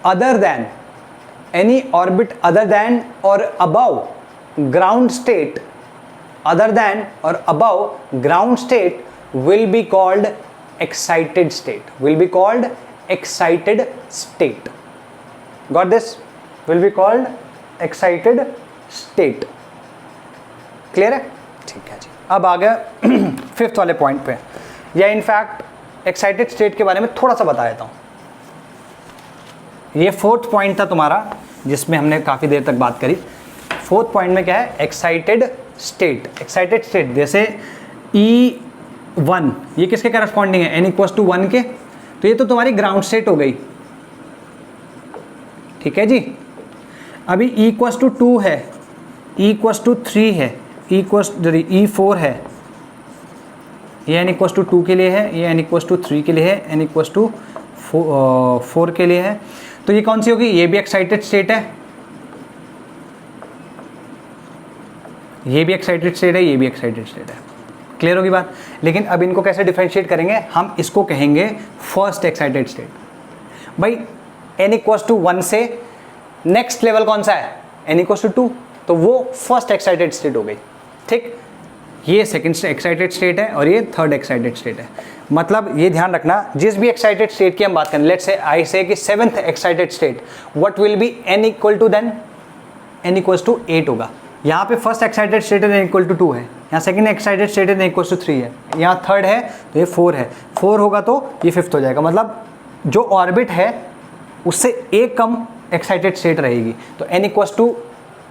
other than or above ground state, other than or above ground state will be called excited state, will be called excited state. Got this? Will be called excited state. Clear है? ठीक है जी। अब आ गया 5th वाले point पे, या in fact excited state के बारे में थोड़ा सा बता देता हूँ। ये 4th पॉइंट था तुम्हारा, जिसमें हमने काफ़ी देर तक बात करी। 4th पॉइंट में क्या है? Excited state. एक्साइटेड स्टेट जैसे E1, ये किसके करस्पॉन्डिंग है? n=1 के, तो ये तो तुम्हारी ग्राउंड स्टेट हो गई। ठीक है जी। अभी E=2 है, E=3 है, E4 है, ये n=2 के लिए है, ये n=3 के लिए है, n=4 के लिए है। तो ये कौन सी होगी? ये भी एक्साइटेड स्टेट है, ये भी एक्साइटेड स्टेट है, ये भी एक्साइटेड स्टेट है। क्लियर होगी बात। लेकिन अब इनको कैसे डिफरेंशिएट करेंगे, हम इसको कहेंगे फर्स्ट एक्साइटेड स्टेट। भाई n इक्वल्स टू 1 से नेक्स्ट लेवल कौन सा है, n इक्वल्स टू 2, तो वो फर्स्ट एक्साइटेड स्टेट हो गई। ठीक, ये सेकंड एक्साइटेड स्टेट है और ये थर्ड एक्साइटेड स्टेट है। मतलब ये ध्यान रखना, जिस भी एक्साइटेड स्टेट की हम बात करें, लेट्स से आई से कि seventh excited state, what will be n equal to then n equals to 8 होगा। यहाँ पे फर्स्ट एक्साइटेड स्टेट है n इक्वल टू 2 है, यहाँ सेकंड एक्साइटेड स्टेट है n इक्वल्स टू 3 है, यहाँ थर्ड है तो ये 4 है, 4 होगा तो ये फिफ्थ हो जाएगा। मतलब जो ऑर्बिट है उससे एक कम एक्साइटेड स्टेट रहेगी, तो n इक्वल्स टू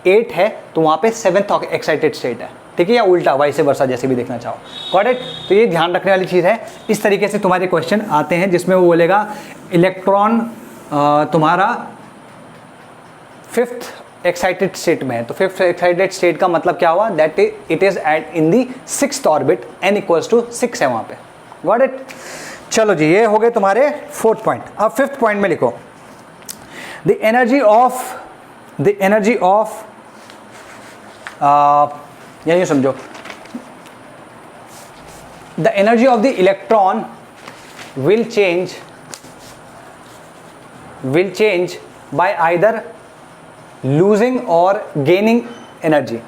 8 है तो वहाँ पे सेवंथ एक्साइटेड स्टेट है। ठीक है, या उल्टा वाइस वर्सा जैसे भी देखना चाहो। Got it. तो ये ध्यान रखने वाली चीज़ है। इस तरीके से तुम्हारे क्वेश्चन आते हैं जिसमें वो बोलेगा इलेक्ट्रॉन तुम्हारा फिफ्थ एक्साइटेड स्टेट में है, तो फिफ्थ एक्साइटेड स्टेट का मतलब क्या हुआ, that it is at in the sixth orbit, n equals to 6 है वहाँ पे। Got it. चलो जी, ये हो गए तुम्हारे फोर्थ पॉइंट। अब फिफ्थ पॉइंट में लिखो द एनर्जी ऑफ यही समझो, the energy of the electron will change by either losing or gaining energy.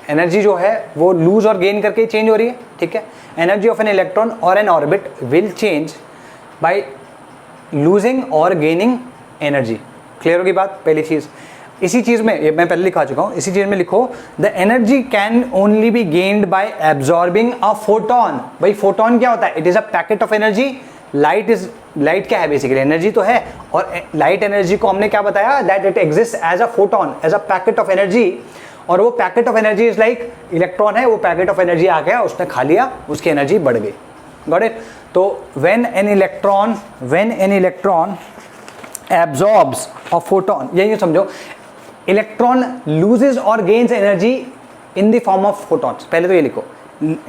Energy जो है वो लूज और गेन करके चेंज हो रही है। ठीक है, एनर्जी ऑफ एन इलेक्ट्रॉन और N orbit will change by losing or gaining energy. Clear होगी बात। पहली चीज, इसी चीज में ये मैं पहले लिखा चुका हूं, इसी चीज में लिखो the energy can only B gained by absorbing a photon. भाई फोटोन क्या होता है, it is a packet of energy. Light क्या है, बेसिकली एनर्जी तो है, और लाइट एनर्जी को हमने क्या बताया, that it exist as a photon, as a packet of energy. और वो packet of energy is like electron है, वो पैकेट ऑफ एनर्जी आ गया, उसने खा लिया, उसकी एनर्जी बढ़ गई। Got it. तो when an electron absorbs a photon, यही समझो, इलेक्ट्रॉन लूजेस और gains energy in the form of photons. पहले तो ये लिखो,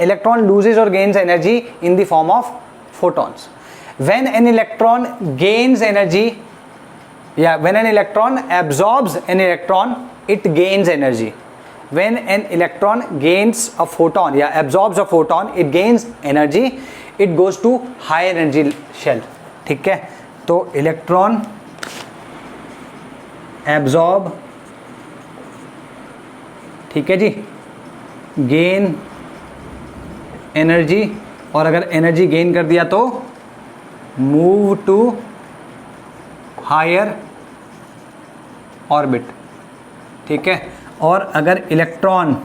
इलेक्ट्रॉन लूजेस और gains energy in the form of photons. When an electron gains energy या when an electron absorbs an electron, it gains energy. When an electron gains a photon या absorbs a photon, it gains energy, it goes to higher energy shell. ठीक है, तो electron absorb, ठीक है जी, gain energy, और अगर energy gain कर दिया तो मूव टू हायर ऑर्बिट। ठीक है, और अगर इलेक्ट्रॉन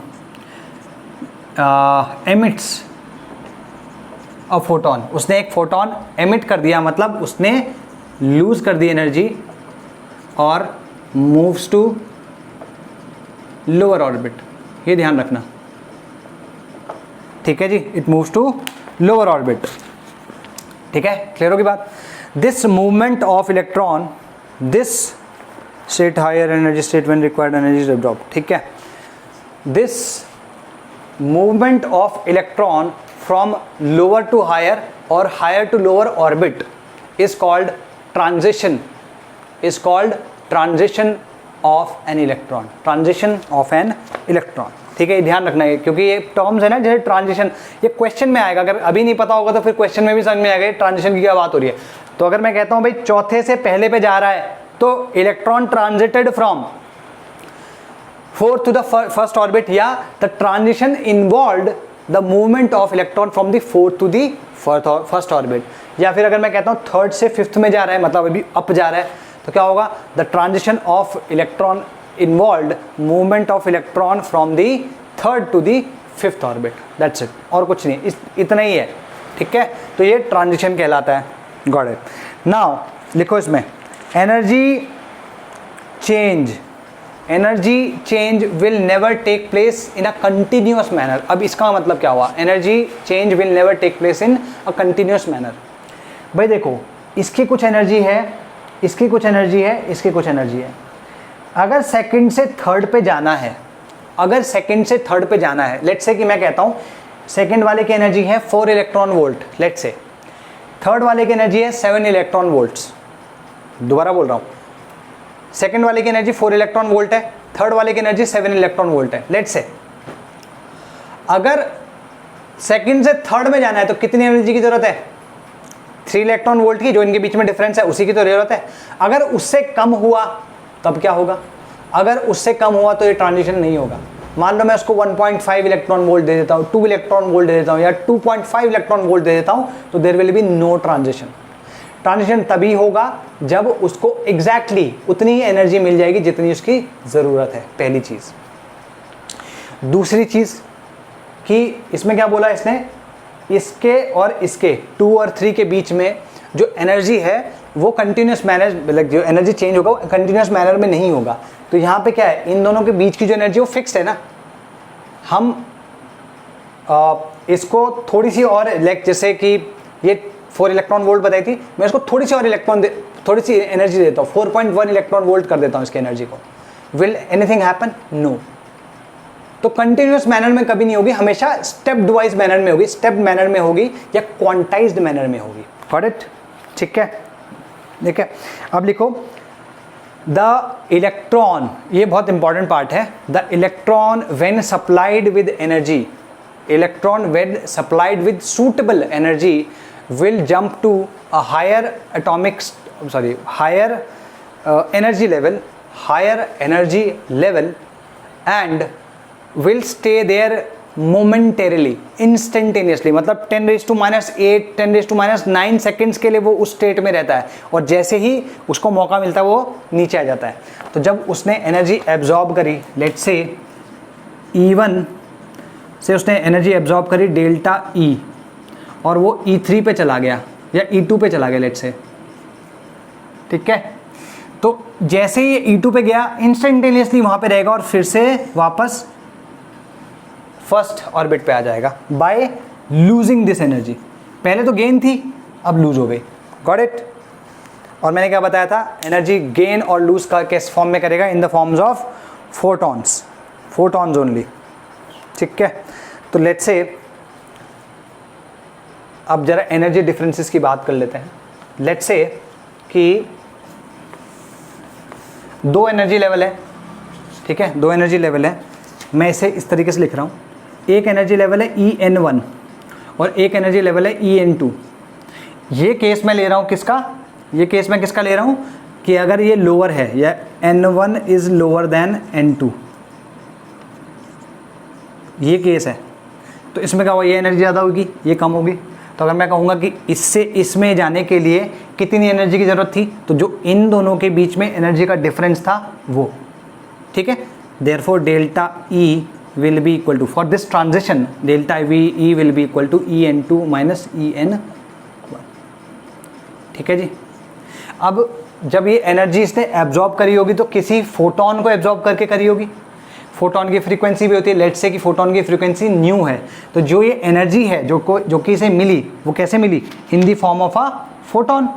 एमिट्स अ फोटोन, उसने एक फोटोन एमिट कर दिया, मतलब उसने लूज कर दी एनर्जी और मूव्स टू लोअर ऑर्बिट। ये ध्यान रखना। ठीक है जी, it moves to lower orbit. ठीक है, क्लियर होगी बात। This movement of electron, this state higher energy state when required energy is absorbed. ठीक है, this movement of electron from lower to higher or higher to lower orbit is called transition, of an electron, transition of an electron. ठीक है, ध्यान रखना है, क्योंकि ये terms है ना, जैसे ट्रांजिशन, ये क्वेश्चन में आएगा। अगर अभी नहीं पता होगा तो फिर क्वेश्चन में भी समझ में आएगा ट्रांजिशन की क्या बात हो रही है। तो अगर मैं कहता हूं भाई चौथे से पहले पे जा रहा है, तो electron transited from fourth to the first orbit, या the transition involved the movement of electron from the fourth to the first orbit. या फिर अगर मैं कहता हूं थर्ड से फिफ्थ में जा रहा है, मतलब अभी अप जा रहा है, तो क्या होगा, the transition of electron involved movement of electron from the third to the fifth orbit. That's it, और कुछ नहीं, इतना ही है। ठीक है, तो ये ट्रांजिशन कहलाता है। Got it. नाउ लिखो इसमें energy change will never take place in a continuous manner. अब इसका मतलब क्या हुआ, energy change will never take place in a continuous manner. भाई देखो, इसकी कुछ एनर्जी है, इसकी कुछ एनर्जी है, इसकी कुछ एनर्जी है। अगर सेकंड से थर्ड पे जाना है, लेट्स से कि मैं कहता हूँ सेकंड वाले की एनर्जी है 4 electron volt, let's say third वाले की एनर्जी है 7 इलेक्ट्रॉन वोल्ट्स। दोबारा बोल रहा हूँ, सेकंड वाले की एनर्जी 4 इलेक्ट्रॉन वोल्ट है, थर्ड वाले की एनर्जी 7 इलेक्ट्रॉन वोल्ट है। लेट्स से अगर सेकंड से थर्ड में जाना है तो कितनी एनर्जी की जरूरत है? 3 इलेक्ट्रॉन वोल्ट की, जो इनके बीच में डिफरेंस है उसी की तो जरूरत है। अगर उससे कम हुआ तब क्या होगा? अगर उससे कम हुआ तो ये ट्रांजिशन नहीं होगा। मान लो मैं उसको 1.5 इलेक्ट्रॉन वोल्ट दे देता हूँ, 2 इलेक्ट्रॉन वोल्ट दे देता हूँ या 2.5 इलेक्ट्रॉन वोल्ट दे देता हूँ, तो there will be no transition. Transition तभी होगा जब उसको एग्जैक्टली उतनी ही एनर्जी मिल जाएगी जितनी उसकी ज़रूरत है, पहली चीज़। दूसरी चीज़ कि इसमें क्या बोला इसने, इसके और इसके 2 और 3 के बीच में जो एनर्जी है वो कंटिन्यूस मैनर, मतलब जो एनर्जी चेंज होगा वो कंटिन्यूस मैनर में नहीं होगा। तो यहाँ पे क्या है, इन दोनों के बीच की जो एनर्जी वो फिक्स्ड है ना। हम इसको थोड़ी सी और जैसे कि ये 4 इलेक्ट्रॉन वोल्ट बताई थी, मैं इसको थोड़ी सी और थोड़ी सी एनर्जी देता हूँ, 4.1 इलेक्ट्रॉन वोल्ट कर देता हूँ इसकी एनर्जी को। Will anything happen? नो। तो कंटिन्यूस मैनर में कभी नहीं होगी, हमेशा स्टेप्ड वाइज मैनर में होगी, स्टेप्ड मैनर में होगी या क्वांटाइज्ड मैनर में होगी। Got it? ठीक है, देखिए अब लिखो द इलेक्ट्रॉन, ये बहुत इंपॉर्टेंट पार्ट है। The electron when supplied with energy, electron when supplied with suitable energy will jump to a higher energy level and will stay there momentarily, instantaneously, मतलब 10⁻⁸, 10⁻⁹ seconds के लिए वो उस स्टेट में रहता है और जैसे ही उसको मौका मिलता है वो नीचे आ जाता है। तो जब उसने एनर्जी एब्जॉर्ब करी, लेट्स से E1 से उसने एनर्जी एब्जॉर्ब करी डेल्टा E और वो E3 पे चला गया या E2 पे चला गया लेट्स से, ठीक है। तो जैसे ही E2 पे गया इंस्टेंटेनियसली वहाँ पे रहेगा और फिर से वापस फर्स्ट ऑर्बिट पे आ जाएगा बाय लूजिंग दिस एनर्जी। पहले तो गेन थी, अब लूज हो गई। Got it? और मैंने क्या बताया था, एनर्जी गेन और लूज का किस फॉर्म में करेगा? In the forms of photons only, ठीक है। तो लेट्स से अब जरा एनर्जी डिफरेंसेस की बात कर लेते हैं। लेट्स से कि 2 एनर्जी लेवल है, ठीक है, 2 एनर्जी लेवल है। मैं इसे इस तरीके से लिख रहा हूँ, एक एनर्जी लेवल है En1 और एक एनर्जी लेवल है En2। ये केस मैं ले रहा हूँ किसका? ये केस मैं किसका ले रहा हूँ कि अगर ये लोअर है या N1 is lower than N2, ये केस है, तो इसमें क्या होगा, ये एनर्जी ज़्यादा होगी, ये कम होगी। तो अगर मैं कहूँगा कि इससे इसमें जाने के लिए कितनी एनर्जी की ज़रूरत थी, तो जो इन दोनों के बीच में एनर्जी का डिफरेंस था वो, ठीक है। Therefore delta E will be equal to, for this transition delta E will be equal to En2 minus En1, ठीक है जी। अब जब ये एनर्जी इसने एब्जॉर्ब करी होगी तो किसी फोटोन को एब्जॉर्ब करके करी होगी। फोटोन की फ्रीक्वेंसी भी होती है, लेट्स से कि फोटोन की फ्रीक्वेंसी न्यू है, तो जो ये एनर्जी है जो कि इसे मिली वो कैसे मिली? In the form of a photon,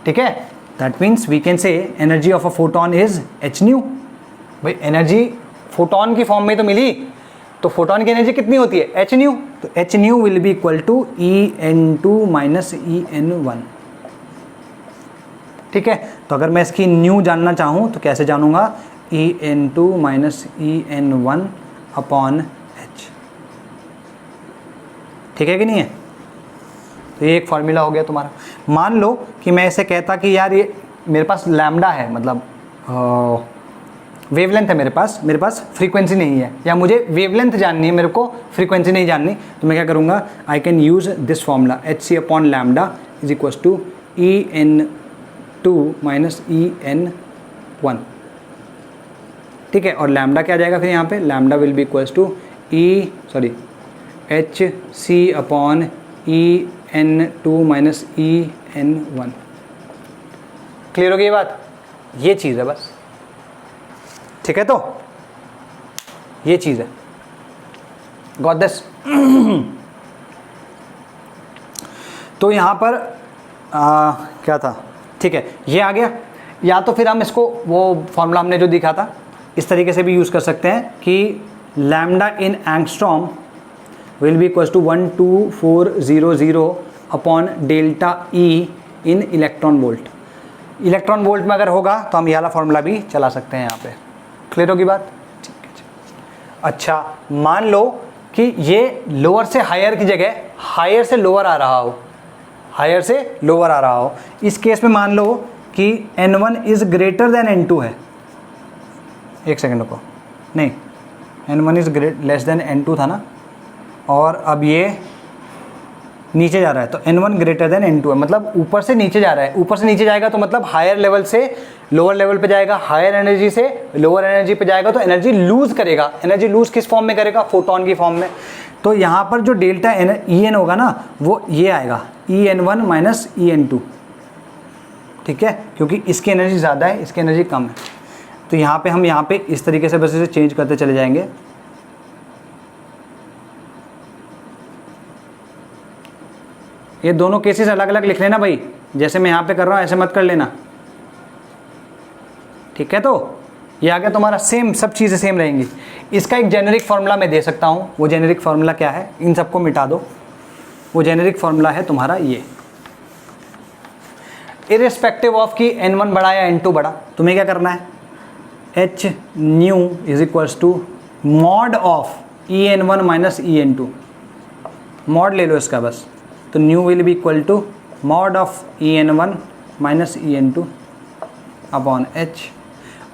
ठीक है। That means we can say energy of a photon is h nu. भाई एनर्जी फोटोन की फॉर्म में तो मिली, तो फोटोन की एनर्जी कितनी होती है? h nu. तो h nu will be equal to En2 minus En1, ठीक है। तो अगर मैं इसकी न्यू जानना चाहूँ तो कैसे जानूंगा? En2 minus En1 upon h, ठीक है कि नहीं है? तो ये एक फॉर्मूला हो गया तुम्हारा। मान लो कि मैं ऐसे कहता कि यार ये मेरे पास लैम्डा है, मतलब वेवलेंथ है मेरे पास फ्रीक्वेंसी नहीं है, या मुझे वेवलेंथ जाननी है, मेरे को फ्रीक्वेंसी नहीं जाननी, तो मैं क्या करूँगा? I can use this formula hc upon lambda is equals to En2 minus En1, ठीक है। और लैम्डा क्या आ जाएगा फिर यहाँ पे? Lambda will be equals to hc upon En2 minus En1। Clear हो गई ये बात? ये चीज़ है बस, ठीक है। तो ये चीज़ है, गॉट दिस? तो यहाँ पर क्या था, ठीक है, ये आ गया। या तो फिर हम इसको वो फॉर्मूला हमने जो दिखा था इस तरीके से भी यूज़ कर सकते हैं कि lambda in angstrom will be equals to 12400 upon delta E in electron volt. Electron volt में अगर होगा तो हम ये वाला फॉर्मूला भी चला सकते हैं यहाँ पे। क्लियर होगी बात? ठीक है। अच्छा मान लो कि ये लोअर से हायर की जगह हायर से लोअर आ रहा हो, हायर से लोअर आ रहा हो। इस केस में मान लो कि N1 is greater than N2 है, एक सेकेंड को, नहीं N1 is less than N2 था ना, और अब ये नीचे जा रहा है तो N1 ग्रेटर देन N2 है, मतलब ऊपर से नीचे जा रहा है। ऊपर से नीचे जाएगा तो मतलब हायर लेवल से लोअर लेवल पे जाएगा, हायर एनर्जी से लोअर एनर्जी पे जाएगा तो एनर्जी लूज करेगा। एनर्जी लूज किस फॉर्म में करेगा? फोटोन की फॉर्म में। तो यहाँ पर जो डेल्टा En होगा ना वो ये आएगा En1 माइनस En2, ठीक है, क्योंकि इसकी एनर्जी ज़्यादा है, इसकी एनर्जी कम है। तो यहाँ पे हम यहाँ पे इस तरीके से बस इसे चेंज करते चले जाएंगे। ये दोनों केसेस अलग अलग लिख लेना भाई, जैसे मैं यहाँ पे कर रहा हूँ ऐसे मत कर लेना, ठीक है। तो ये आ गया तुम्हारा सेम, सब चीज़ें सेम रहेंगी। इसका एक जेनेरिक फार्मूला मैं दे सकता हूँ, वो जेनेरिक फार्मूला क्या है? इन सबको मिटा दो, वो जेनेरिक फार्मूला है तुम्हारा ये, इर्रिस्पेक्टिव ऑफ कि N1 बड़ा या N2 बड़ा, तुम्हें क्या करना है? H nu is equals to mod of En1 minus En2, mod ले लो इसका बस, तो nu will be equal to mod of En1 minus En2 upon H,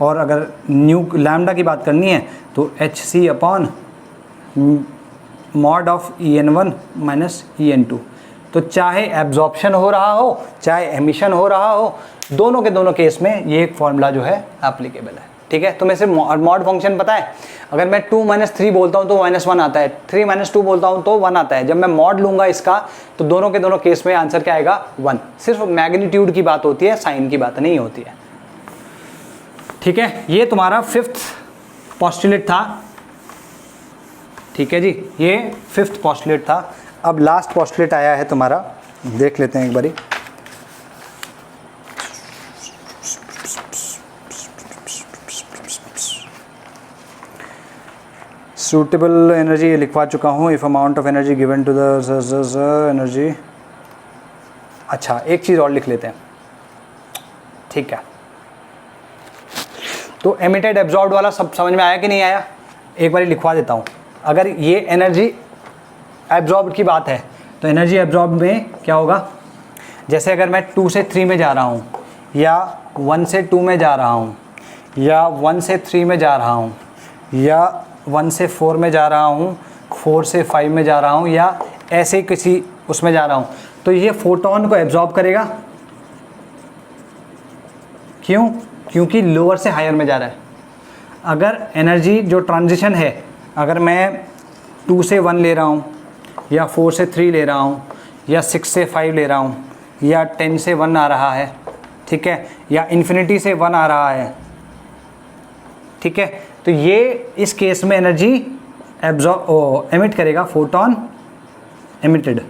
और अगर न्यू लैम्डा की बात करनी है तो HC upon mod of En1 minus En2। तो चाहे एब्जॉर्प्शन हो रहा हो चाहे एमिशन हो रहा हो, दोनों के दोनों केस में ये एक फॉर्मूला जो है एप्लीकेबल है, ठीक है। तो मैं से मॉड फंक्शन पता है, अगर मैं 2 माइनस 3 बोलता हूँ तो -1 आता है, 3 माइनस 2 बोलता हूँ तो 1 आता है। जब मैं मॉड लूँगा इसका तो दोनों के दोनों केस में आंसर क्या आएगा? 1। सिर्फ मैग्नीट्यूड की बात होती है, साइन की बात नहीं होती है, ठीक है। ये तुम्हारा 5th पोस्टुलेट था, ठीक है जी, ये 5th पोस्टुलेट था। अब लास्ट पोस्टुलेट आया है तुम्हारा, देख लेते हैं एक बारी। सूटेबल एनर्जी लिखवा चुका हूँ, if amount of energy given to the energy. अच्छा एक चीज़ और लिख लेते हैं, ठीक है। तो एमिटेड एब्जॉर्ब्ड वाला सब समझ में आया कि नहीं आया? एक बार लिखवा देता हूँ। अगर ये एनर्जी एब्जॉर्ब्ड की बात है तो एनर्जी एब्जॉर्ब्ड में क्या होगा? जैसे अगर मैं 2 से 3 में जा रहा हूँ, या 1 से 2 में जा रहा हूँ, या 1 से 3 में जा रहा हूँ, या 1 से 4 में जा रहा हूँ, 4 से 5 में जा रहा हूँ, या ऐसे किसी उसमें जा रहा हूँ, तो ये फोटोन को एब्जॉर्ब करेगा। क्यों? क्योंकि लोअर से हायर में जा रहा है। अगर एनर्जी जो ट्रांजिशन है, अगर मैं 2 से 1 ले रहा हूँ, या 4 से 3 ले रहा हूँ, या 6 से 5 ले रहा हूँ, या 10 से 1 आ रहा है, ठीक है, या इन्फिनिटी से 1 आ रहा है, ठीक है, तो ये इस केस में एनर्जी एमिट करेगा, फोटोन एमिटेड,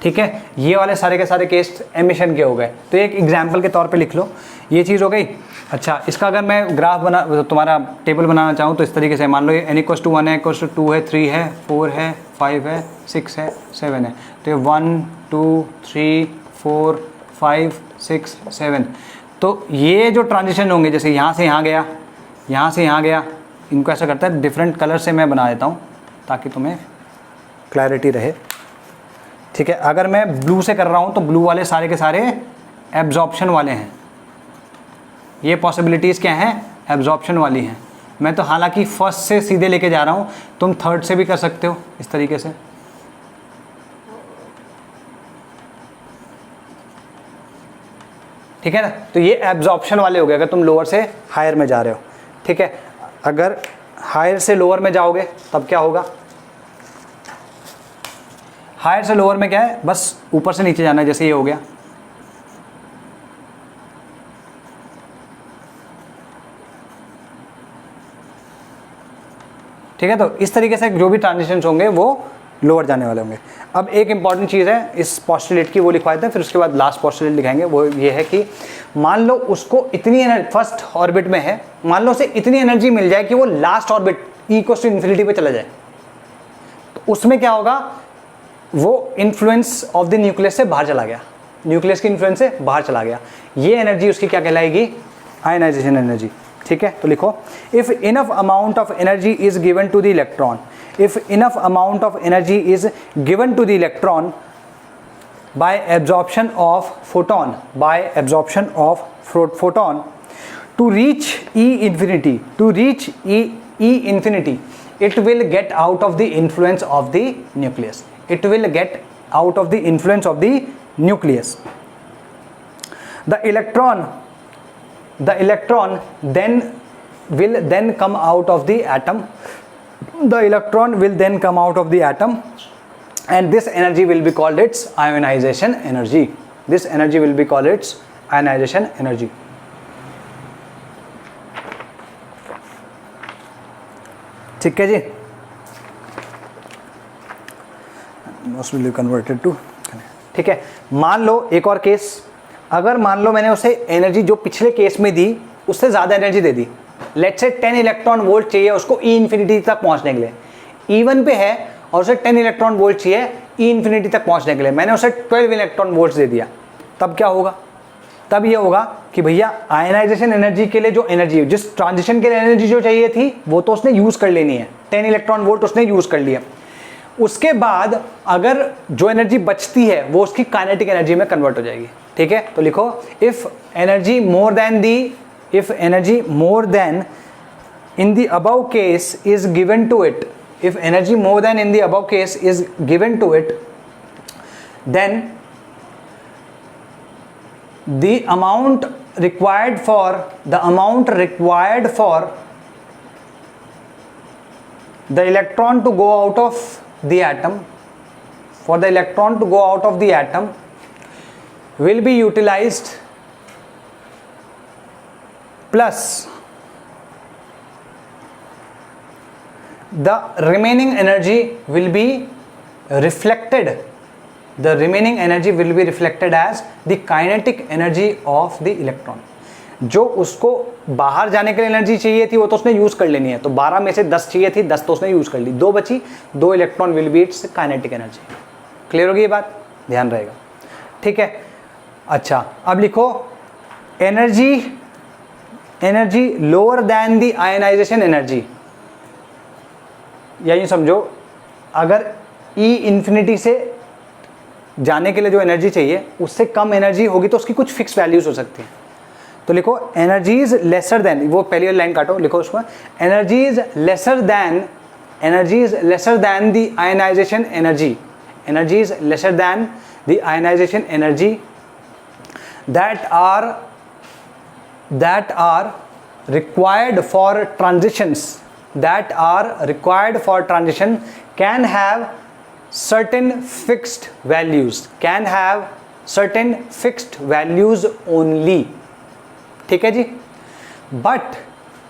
ठीक है। ये वाले सारे के सारे केस एमिशन के हो गए। तो एक एग्जाम्पल के तौर पे लिख लो, ये चीज़ हो गई। अच्छा, इसका अगर मैं ग्राफ बना, तुम्हारा टेबल बनाना चाहूँ तो इस तरीके से मान लो ये n=1 है, =2 है, 3 है, 4 है, 5 है, 6 है, 7 है। तो ये 1 2 3 4 5 6 7। तो ये जो ट्रांजिशन होंगे, जैसे यहाँ से यहाँ गया, यहाँ से यहाँ गया, इनको ऐसा करता है डिफरेंट कलर से मैं बना देता हूँ ताकि तुम्हें क्लैरिटी रहे, ठीक है। अगर मैं ब्लू से कर रहा हूँ तो ब्लू वाले सारे के सारे एब्जॉर्प्शन वाले हैं, ये पॉसिबिलिटीज़ क्या हैं? एब्जॉर्प्शन वाली हैं। मैं तो हालांकि फर्स्ट से सीधे लेके जा रहा हूँ, तुम थर्ड से भी कर सकते हो इस तरीके से, ठीक है ना। तो ये एब्जॉर्प्शन वाले हो गए अगर तुम लोअर से हायर में जा रहे हो, ठीक है। अगर हायर से लोअर में जाओगे तब क्या होगा? हायर से लोअर में क्या है? बस ऊपर से नीचे जाना है, जैसे ये हो गया, ठीक है। तो इस तरीके से जो भी ट्रांजिशंस होंगे वो लोअर जाने वाले होंगे। अब एक इंपॉर्टेंट चीज़ है इस पोस्टुलेट की, वो लिखवा देते हैं, फिर उसके बाद लास्ट पोस्टुलेट लिखाएंगे। वो ये है कि मान लो उसको इतनी एनर्जी फर्स्ट ऑर्बिट में है, मान लो उसे इतनी एनर्जी मिल जाए कि वो लास्ट ऑर्बिट E=∞ पे चला जाए, तो उसमें क्या होगा? वो इन्फ्लुएंस ऑफ द न्यूक्लियस से बाहर चला गया, न्यूक्लियस की इन्फ्लुएंस से बाहर चला गया। ये एनर्जी उसकी क्या कहलाएगी? आयनाइजेशन एनर्जी, ठीक है, तो लिखो if enough amount of energy is given to the electron, if enough amount of energy is given to the electron by absorption of photon, by absorption of photon to reach E infinity, to reach E infinity, it will get out of the influence of the nucleus, it will get out of the influence of the nucleus. The electron then will then come out of the atom, the electron will then come out of the atom, and this energy will be called its ionization energy, this energy will be called its ionization energy. ठीक है जी, most will be converted to, ठीक है। मान लो एक और case, अगर मान लो मैंने उसे एनर्जी जो पिछले केस में दी उससे ज़्यादा energy they the, let's say 10 electron volt चाहिए उसको ई इन्फिनिटी तक पहुंचने के लिए, E1 पे है और उसे 10 इलेक्ट्रॉन वोल्ट चाहिए ई इन्फिनिटी तक पहुंचने के लिए, मैंने उसे 12 इलेक्ट्रॉन वोल्ट दे दिया, तब क्या होगा? तब ये होगा कि भैया आयनाइजेशन एनर्जी के लिए जो एनर्जी, जिस ट्रांजिशन के लिए एनर्जी जो चाहिए थी वो तो उसने यूज़ कर लेनी है, 10 इलेक्ट्रॉन वोल्ट उसने यूज़ कर लिया। उसके बाद अगर जो एनर्जी बचती है वो उसकी काइनेटिक एनर्जी में कन्वर्ट हो जाएगी। ठीक है, तो लिखो if energy more than in the above case is given to it, if energy more than in the above case is given to it, then the amount required for the electron to go out of the atom, for the electron to go out of the atom will be utilized, plus the remaining energy will be reflected, the remaining energy will be reflected as the kinetic energy of the electron. जो उसको बाहर जाने के लिए energy चाहिए थी वो तो उसने यूज कर लेनी है, तो 12 में से 10 चाहिए थी, 10 तो उसने यूज कर ली, 2 बची, 2 electron will be it's kinetic energy. Clear होगी ये बात? ध्यान रहेगा। ठीक है, अच्छा अब लिखो energy lower than the ionization energy, या यूँ समझो अगर E इन्फिनिटी से जाने के लिए जो एनर्जी चाहिए उससे कम एनर्जी होगी तो उसकी कुछ फिक्स वैल्यूज हो सकती हैं। तो लिखो एनर्जीज लेसर देन, वो पहली लाइन काटो, लिखो उसको energies lesser than the ionization energy, energies lesser than the ionization energy that are required for transitions, can have certain fixed values, only. ठीक है जी। But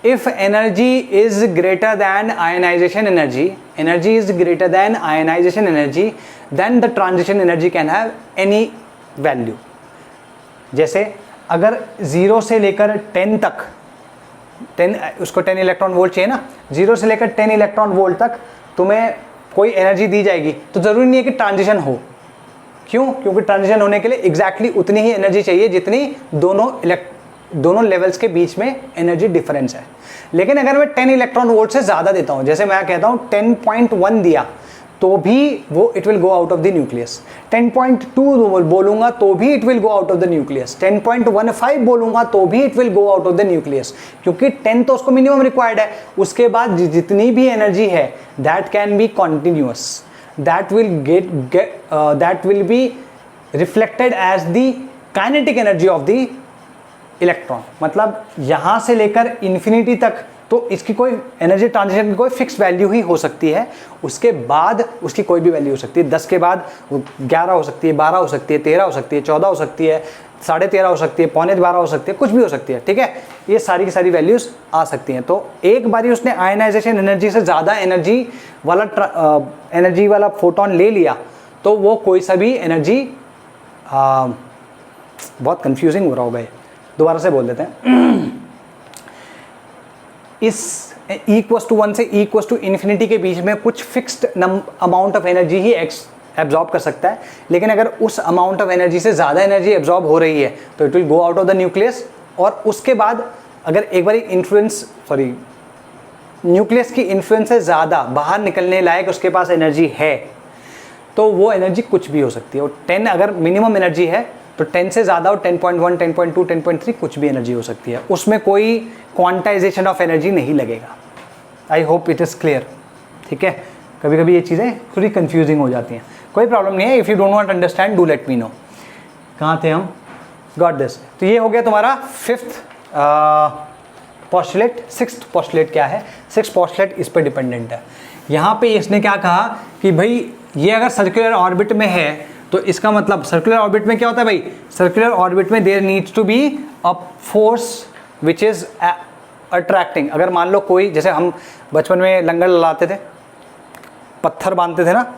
if energy is greater than ionization energy, then the transition energy can have any value. जैसे अगर 0 से लेकर 10 तक, 10 उसको 10 electron volt चाहिए ना, 0 से लेकर 10 इलेक्ट्रॉन वोल्ट तक तुम्हें कोई एनर्जी दी जाएगी, तो ज़रूरी नहीं है कि ट्रांजिशन हो। क्यों? क्योंकि ट्रांजिशन होने के लिए एग्जैक्टली उतनी ही एनर्जी चाहिए जितनी दोनों लेवल्स के बीच में एनर्जी डिफरेंस है। लेकिन अगर मैं 10 इलेक्ट्रॉन वोल्ट से ज़्यादा देता हूँ, जैसे मैं कहता हूँ 10.1 दिया, तो भी वो it will go out of the nucleus, 10.2 बोलूंगा तो भी it will go out of the nucleus, 10.15 बोलूंगा तो भी it will go out of the nucleus, क्योंकि 10 तो उसको मिनिमम रिक्वायर्ड है। उसके बाद जितनी भी एनर्जी है that can be continuous, that will be reflected as the kinetic energy of the electron. मतलब यहाँ से लेकर इन्फिनिटी तक तो इसकी कोई एनर्जी ट्रांजिशन की कोई फिक्स वैल्यू ही हो सकती है, उसके बाद उसकी कोई भी वैल्यू हो सकती है। 10 के बाद 11 हो सकती है, 12 हो सकती है, 13 हो सकती है, 14 हो सकती है, 13.5 हो सकती है, 11.25 हो सकती है, कुछ भी हो सकती है। ठीक है, ये सारी की सारी वैल्यूज आ सकती हैं। तो एक बारी उसने आयनाइजेशन एनर्जी से ज़्यादा एनर्जी वाला फोटोन ले लिया तो वो कोई सा भी एनर्जी, बहुत कंफ्यूजिंग हो रहा होगा, दोबारा से बोल देते हैं। इस E=1 से E=इन्फिनिटी के बीच में कुछ fixed amount of energy he absorb कर सकता है, लेकिन अगर उस अमाउंट ऑफ एनर्जी से ज़्यादा एनर्जी एब्जॉर्ब हो रही है तो it will go out of the nucleus, और उसके बाद अगर एक बार न्यूक्लियस की इन्फ्लुएंस से ज़्यादा बाहर निकलने लायक उसके पास एनर्जी है तो वो एनर्जी कुछ भी हो सकती है। और 10 अगर मिनिमम एनर्जी है तो 10 से ज़्यादा और 10.1, 10.2, 10.3 कुछ भी एनर्जी हो सकती है, उसमें कोई क्वांटाइजेशन ऑफ एनर्जी नहीं लगेगा। I hope it is clear. ठीक है, कभी कभी ये चीज़ें थोड़ी कंफ्यूजिंग हो जाती हैं, कोई प्रॉब्लम नहीं है। If you don't want understand do let me know. कहाँ थे हम? Got this. तो ये हो गया तुम्हारा 5th पोस्टुलेट। 6th पोस्टुलेट क्या है? 6th पोस्टुलेट इस पर डिपेंडेंट है। यहाँ पे इसने क्या कहा कि भाई ये अगर सर्कुलर ऑर्बिट में है तो इसका मतलब सर्कुलर ऑर्बिट में क्या होता है भाई? सर्कुलर ऑर्बिट में there needs to be a force which is attracting. अगर मान लो कोई, जैसे हम बचपन में लंगर लड़ाते थे, पत्थर बांधते थे ना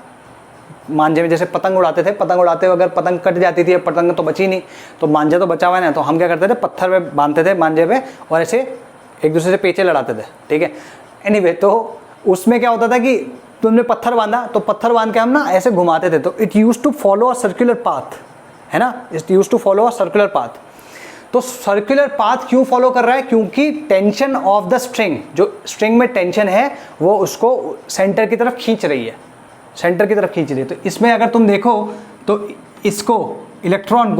मांझे में, जैसे पतंग उड़ाते थे, पतंग उड़ाते हुए अगर पतंग कट जाती थी, पतंग तो बची नहीं, तो मांझा तो बचा हुआ है ना, तो हम क्या करते थे, पत्थर में बांधते थे मांझे पे और ऐसे एक दूसरे से पेचे लड़ाते थे। ठीक है, एनीवे, तो उसमें क्या होता था कि तुमने पत्थर बांधा तो पत्थर बांध के हम ना ऐसे घुमाते थे, तो it use to follow a circular path, है ना, it use to follow a circular path. तो सर्कुलर पाथ क्यों फॉलो कर रहा है? क्योंकि टेंशन ऑफ द स्ट्रिंग, जो स्ट्रिंग में टेंशन है वो उसको सेंटर की तरफ खींच रही है, सेंटर की तरफ खींच रही है। तो इसमें अगर तुम देखो तो इसको इलेक्ट्रॉन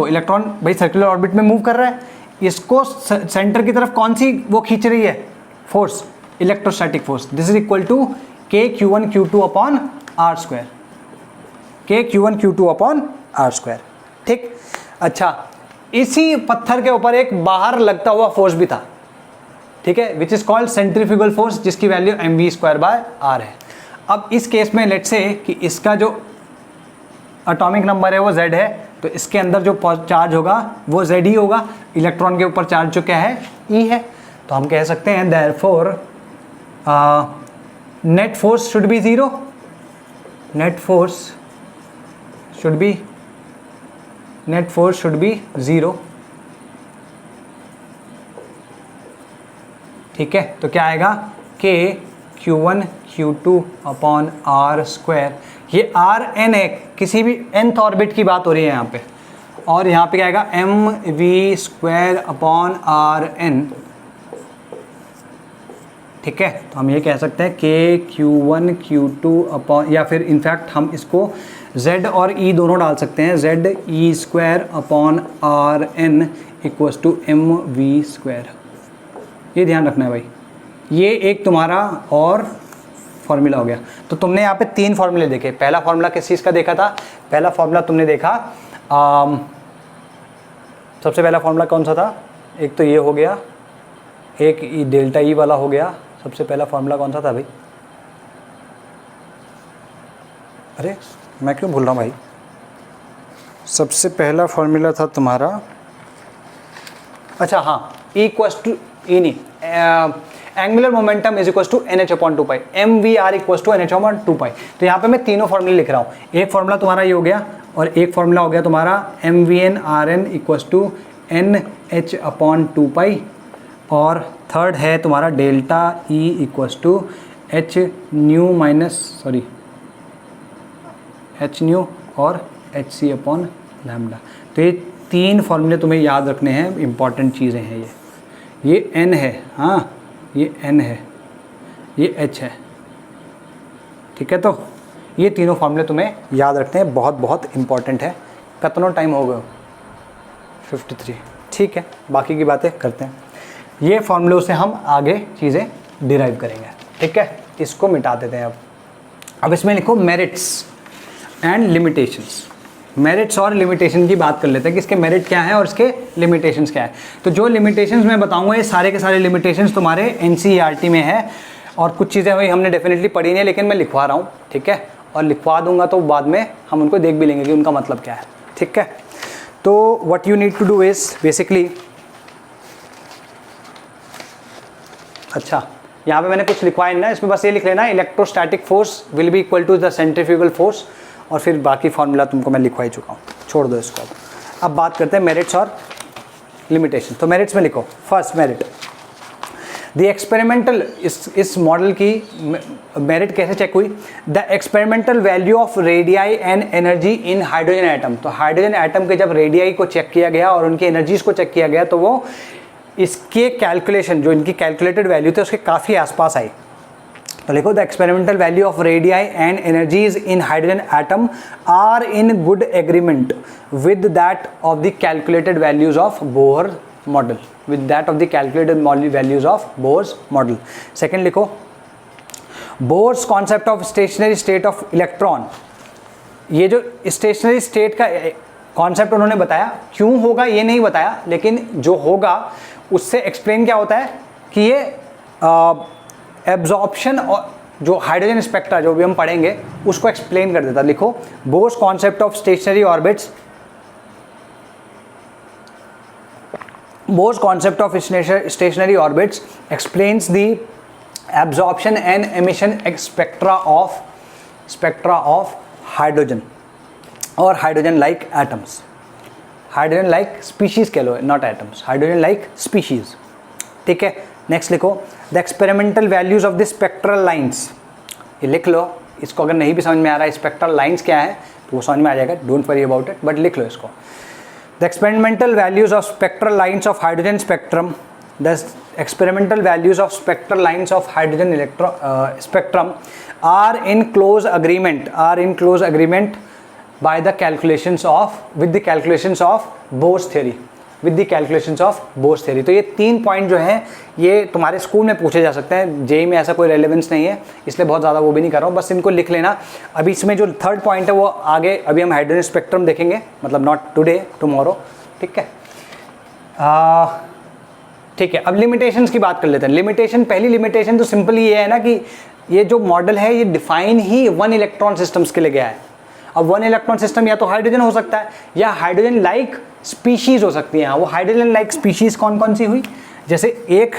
भाई सर्कुलर ऑर्बिट में मूव कर रहा है, इसको सेंटर की तरफ कौन सी वो खींच रही है? Force, electrostatic force. This is equal to KQ1Q2 upon R square, KQ1Q2 upon R square. ठीक, अच्छा, इसी पत्थर के ऊपर एक बाहर लगता हुआ फोर्स भी था, ठीक है, which is called centrifugal force, जिसकी वैल्यू mv²/r है। अब इस केस में लेट्स से कि इसका जो एटॉमिक नंबर है वो Z है, तो इसके अंदर जो चार्ज होगा वो Z ही होगा। इलेक्ट्रॉन के ऊपर चार्ज जो क्या है? E है। तो हम कह सकते हैं therefore net force should be 0, net force should be 0। ठीक है, तो क्या आएगा? KQ1Q2 upon R square. ये Rn है, किसी भी nth ऑर्बिट की बात हो रही है यहाँ पे, और यहाँ पे क्या आएगा? mv² upon Rn। ठीक है, तो हम ये कह सकते हैं KQ1Q2 अपॉन, या फिर इनफैक्ट हम इसको Z और E दोनों डाल सकते हैं, ZE² upon Rn equals to mv²। ये ध्यान रखना है भाई, ये एक तुम्हारा और फॉर्मूला हो गया। तो तुमने यहाँ पे 3 फॉर्मूले देखे। पहला फॉर्मूला किस चीज़ का देखा था? पहला फॉर्मूला तुमने देखा, सबसे पहला फॉर्मूला कौन सा था? एक तो ये हो गया, एक डेल्टा ई वाला हो गया। सबसे पहला फॉर्मूला कौन सा था भाई? अरे मैं क्यों भूल रहा हूँ भाई? सबसे पहला फॉर्मूला था तुम्हारा, अच्छा हाँ, E इक्वल्स टू ई नहीं, angular momentum is equals to NH/2π, mvr equals to NH/2π। तो यहाँ पे मैं तीनों फॉर्मूले लिख रहा हूँ। एक फॉर्मूला तुम्हारा ये हो गया, और एक फॉर्मूला हो गया तुम्हारा mvn/rn इक्वल्स टू NH/2π, और थर्ड है तुम्हारा delta E equals to h nu और hc/λ। तो ये 3 फॉर्मूले तुम्हें याद रखने हैं, इंपॉर्टेंट चीज़ें हैं ये n है, हाँ ये n है, ये h है। ठीक है, तो ये तीनों फॉर्मूले तुम्हें याद रखने हैं, बहुत बहुत इंपॉर्टेंट है। कितना टाइम हो गया? 53। ठीक है, बाकी की बातें करते हैं। ये फॉर्मूलों से हम आगे चीज़ें डिराइव करेंगे। ठीक है, इसको मिटा देते हैं। अब इसमें लिखो मेरिट्स एंड लिमिटेशंस। मेरिट्स और लिमिटेशन की बात कर लेते हैं कि इसके मेरिट क्या है और इसके लिमिटेशंस क्या है। तो जो लिमिटेशंस मैं बताऊंगा ये सारे के सारे लिमिटेशंस तुम्हारे NCERT में है, और कुछ चीज़ें भाई हमने डेफिनेटली पढ़ी नहीं है, लेकिन मैं लिखवा रहा हूँ। ठीक है, और लिखवा दूंगा तो बाद में हम उनको देख भी लेंगे कि उनका मतलब क्या है। ठीक है, तो what you need to do is basically, अच्छा यहाँ पे मैंने कुछ लिखवाया ना, इसमें बस ये लिख लेना, electrostatic force will be equal to the centrifugal force, और फिर बाकी फार्मूला तुमको मैं लिखवा ही चुका हूँ, छोड़ दो इसको। अब बात करते हैं मेरिट्स और लिमिटेशन। तो मेरिट्स में लिखो, फर्स्ट मेरिट, द एक्सपेरिमेंटल, इस मॉडल की मेरिट कैसे चेक हुई? The experimental value of radii and energy in hydrogen atom. तो हाइड्रोजन एटम के जब रेडियाई को चेक किया गया और उनकी एनर्जीज को चेक किया गया, तो वो इसके कैलकुलेशन, जो इनकी कैलकुलेटेड वैल्यू थे उसके काफ़ी आसपास आई। तो लिखो the experimental value of radii and energies in hydrogen atom are in good agreement with that of the calculated values of Bohr model, with that of the calculated values of Bohr's model. Second लिखो Bohr's concept of stationary state of electron. ये जो stationery state का concept उन्होंने बताया, क्यों होगा ये नहीं बताया, लेकिन जो होगा उससे एक्सप्लेन क्या होता है कि ये एब्जॉर्प्शन और जो हाइड्रोजन स्पेक्ट्रा जो भी हम पढ़ेंगे उसको एक्सप्लेन कर देता। लिखो Bohr's concept of stationary orbits, Bohr's concept of stationary orbits explains the absorption and emission spectra of hydrogen और hydrogen like atoms, hydrogen like species कह लो, not atoms, hydrogen like species. ठीक है, नेक्स्ट लिखो the experimental values of the spectral lines. ये लिख लो, इसको अगर नहीं भी समझ में आ रहा है स्पेक्ट्रल लाइन्स क्या है तो वो समझ में आ जाएगा, don't worry about it, but लिख लो इसको। The experimental values of spectral lines of hydrogen spectrum, the experimental values of spectral lines of hydrogen spectrum are in close agreement by the calculations of with the calculations of Bohr's theory, with the calculations of Bohr's theory। तो ये 3 point जो हैं ये तुम्हारे school में पूछे जा सकते हैं, जेई में ऐसा कोई रेलेवेंस नहीं है इसलिए बहुत ज़्यादा वो भी नहीं कर रहा हूँ, बस इनको लिख लेना। अभी इसमें जो थर्ड पॉइंट है वो आगे अभी हम हाइड्रोजन स्पेक्ट्रम देखेंगे, मतलब नॉट टुडे, टुमारो। ठीक है, ठीक है। अब लिमिटेशंस की बात कर लेते हैं। लिमिटेशन, पहली लिमिटेशन तो सिंपली ये है ना कि ये जो मॉडल है ये डिफाइन ही 1 इलेक्ट्रॉन सिस्टम्स के लिए गया है। अब 1 इलेक्ट्रॉन सिस्टम या तो हाइड्रोजन हो सकता है या हाइड्रोजन लाइक स्पीशीज हो सकती हैं। वो हाइड्रोजन लाइक स्पीशीज कौन कौन सी हुई, जैसे एक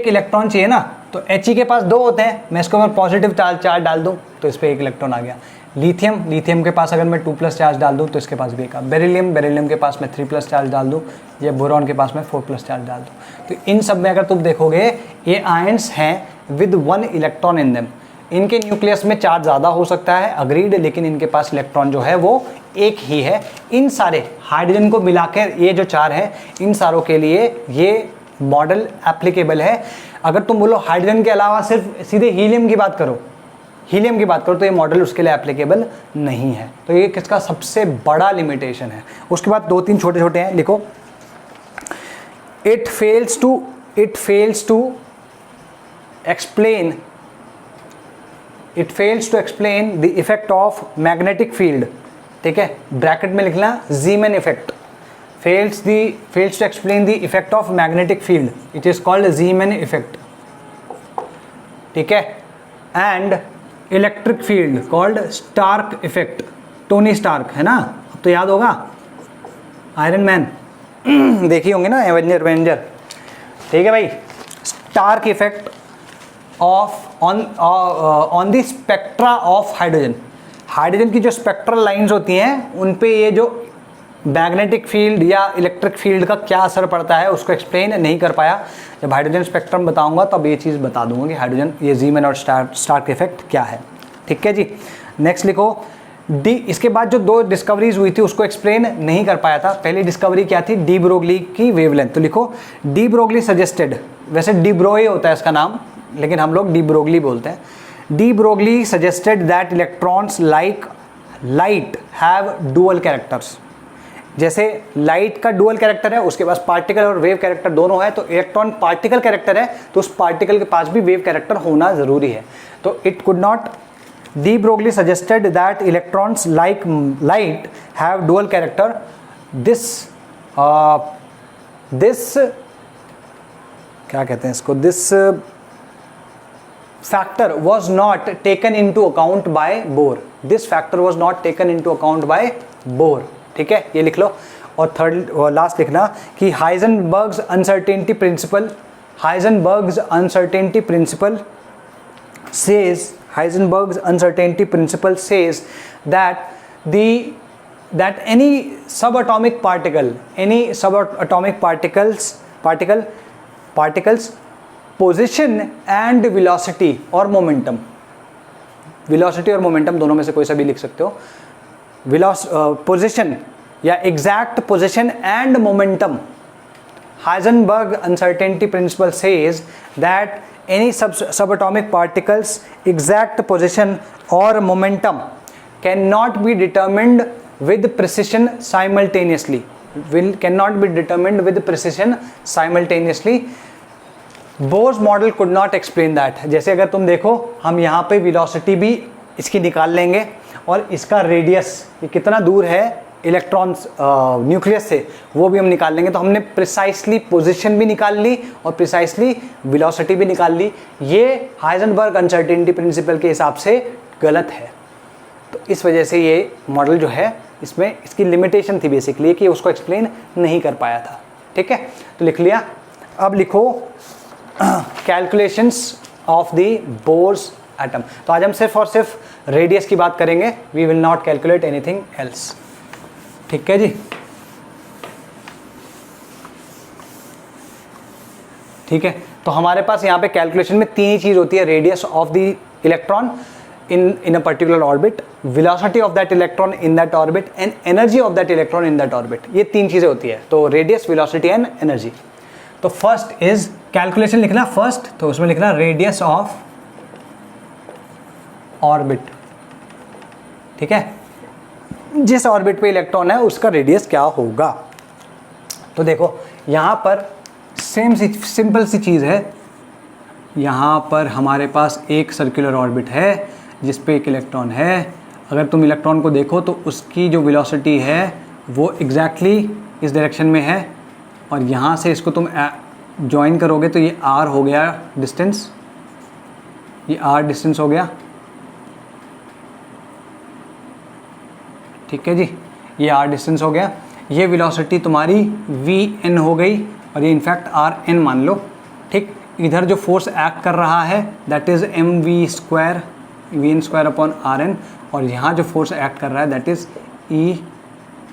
इलेक्ट्रॉन चाहिए ना, तो He के पास 2 होते हैं, मैं इसको मैं पॉजिटिव चार्ज डाल दूं तो इस पर 1 इलेक्ट्रॉन आ गया। लिथियम के पास अगर मैं 2+ चार्ज डाल दूं तो इसके पास भी 1। बेरिलियम के पास मैं 3+ चार्ज डाल दूं, या बोरॉन के पास मैं 4+ चार्ज डाल दूं, तो इन सब में अगर तुम देखोगे ये आयंस हैं विद 1 इलेक्ट्रॉन इन देम। इनके न्यूक्लियस में चार्ज ज़्यादा हो सकता है, अग्रीड, लेकिन इनके पास इलेक्ट्रॉन जो है वो 1 ही है। इन सारे हाइड्रोजन को मिलाकर ये जो 4 है, इन सारों के लिए ये मॉडल एप्लीकेबल है। अगर तुम बोलो हाइड्रोजन के अलावा सिर्फ सीधे हीलियम की बात करो तो ये मॉडल उसके लिए एप्लीकेबल नहीं है। तो ये किसका सबसे बड़ा लिमिटेशन है। उसके बाद 2-3 छोटे छोटे हैं, लिखो it fails to explain the effect of magnetic field. ठीक है, ब्रैकेट में लिखना Zeeman effect. Fails to explain the effect of magnetic field, it is called Zeeman effect. ठीक है, and electric field called Stark effect. Tony Stark है ना, अब तो याद होगा, आयरन मैन देखी होंगे ना, एवेंजर। ठीक है भाई, Stark effect on the spectra of hydrogen की जो स्पेक्ट्रल लाइंस होती हैं उन पे ये जो मैग्नेटिक फील्ड या इलेक्ट्रिक फील्ड का क्या असर पड़ता है उसको एक्सप्लेन नहीं कर पाया। जब हाइड्रोजन स्पेक्ट्रम बताऊंगा तब ये चीज़ बता दूंगा कि हाइड्रोजन, ये जीमैन और स्टार्क इफेक्ट क्या है। ठीक है जी, नेक्स्ट लिखो इसके बाद जो 2 डिस्कवरीज हुई थी उसको एक्सप्लेन नहीं कर पाया था। पहली डिस्कवरी क्या थी, डी ब्रोगली की वेवलेंथ। तो लिखो डी ब्रोगली सजेस्टेड, वैसे डी ब्रोए होता है इसका नाम लेकिन हम लोग डी ब्रोगली बोलते हैं। De Broglie suggested that electrons like light have dual characters. जैसे लाइट का डुअल कैरेक्टर है, उसके पास पार्टिकल और वेव कैरेक्टर दोनों है, तो इलेक्ट्रॉन पार्टिकल कैरेक्टर है तो उस पार्टिकल के पास भी वेव कैरेक्टर होना ज़रूरी है। तो it could not, de Broglie suggested that electrons like light have dual character. This क्या कहते हैं इसको, this factor was not taken into account by Bohr. This factor was not taken into account by Bohr. ठीक है, ये लिख लो। और third और लास्ट लिखना कि Heisenberg's uncertainty principle says that any subatomic particles position and velocity और momentum, velocity और मोमेंटम दोनों में से कोई सा भी लिख सकते हो। पोजिशन या exact position and momentum, Heisenberg uncertainty principle says that any subatomic particles exact position or momentum cannot be determined with precision simultaneously. Cannot be determined with precision simultaneously. Bohr's model could not explain that. जैसे अगर तुम देखो, हम यहाँ पे velocity भी इसकी निकाल लेंगे और इसका रेडियस ये कितना दूर है इलेक्ट्रॉन्स न्यूक्लियस से वो भी हम निकाल लेंगे, तो हमने प्रिसाइसली पोजीशन भी निकाल ली और प्रिसाइसली वेलोसिटी भी निकाल ली। ये हाइजेनबर्ग अनसर्टेनिटी प्रिंसिपल के हिसाब से गलत है। तो इस वजह से ये मॉडल जो है इसमें इसकी लिमिटेशन थी बेसिकली कि उसको एक्सप्लेन नहीं कर पाया था। ठीक है, तो लिख लिया। अब लिखो calculations of the Bohr's atom. तो आज हम सिर्फ और सिर्फ रेडियस की बात करेंगे, we will not calculate anything else. ठीक है जी, ठीक है। तो हमारे पास यहाँ पे कैलकुलेशन में तीन ही चीज होती है, radius of the electron in a particular orbit, velocity of that electron in that orbit and energy of that electron in that orbit। ये तीन चीजें होती है, तो रेडियस, वेलोसिटी एंड एनर्जी। तो फर्स्ट इज कैलकुलेशन लिखना फर्स्ट, तो उसमें लिखना रेडियस ऑफ ऑर्बिट। ठीक है, जिस ऑर्बिट पे इलेक्ट्रॉन है उसका रेडियस क्या होगा। तो देखो यहाँ पर सिंपल सी चीज़ है, यहाँ पर हमारे पास एक सर्कुलर ऑर्बिट है जिस पे एक इलेक्ट्रॉन है। अगर तुम इलेक्ट्रॉन को देखो तो उसकी जो वेलोसिटी है वो एग्जैक्टली इस डायरेक्शन में है, और यहाँ से इसको तुम ज्वाइन करोगे तो ये r हो गया डिस्टेंस, ये r डिस्टेंस हो गया। ठीक है जी, ये r डिस्टेंस हो गया। ये वेलोसिटी तुम्हारी vn हो गई और ये इनफैक्ट rn मान लो। ठीक, इधर जो फोर्स एक्ट कर रहा है that is mv² vn square upon rn, और यहाँ जो फोर्स एक्ट कर रहा है that is E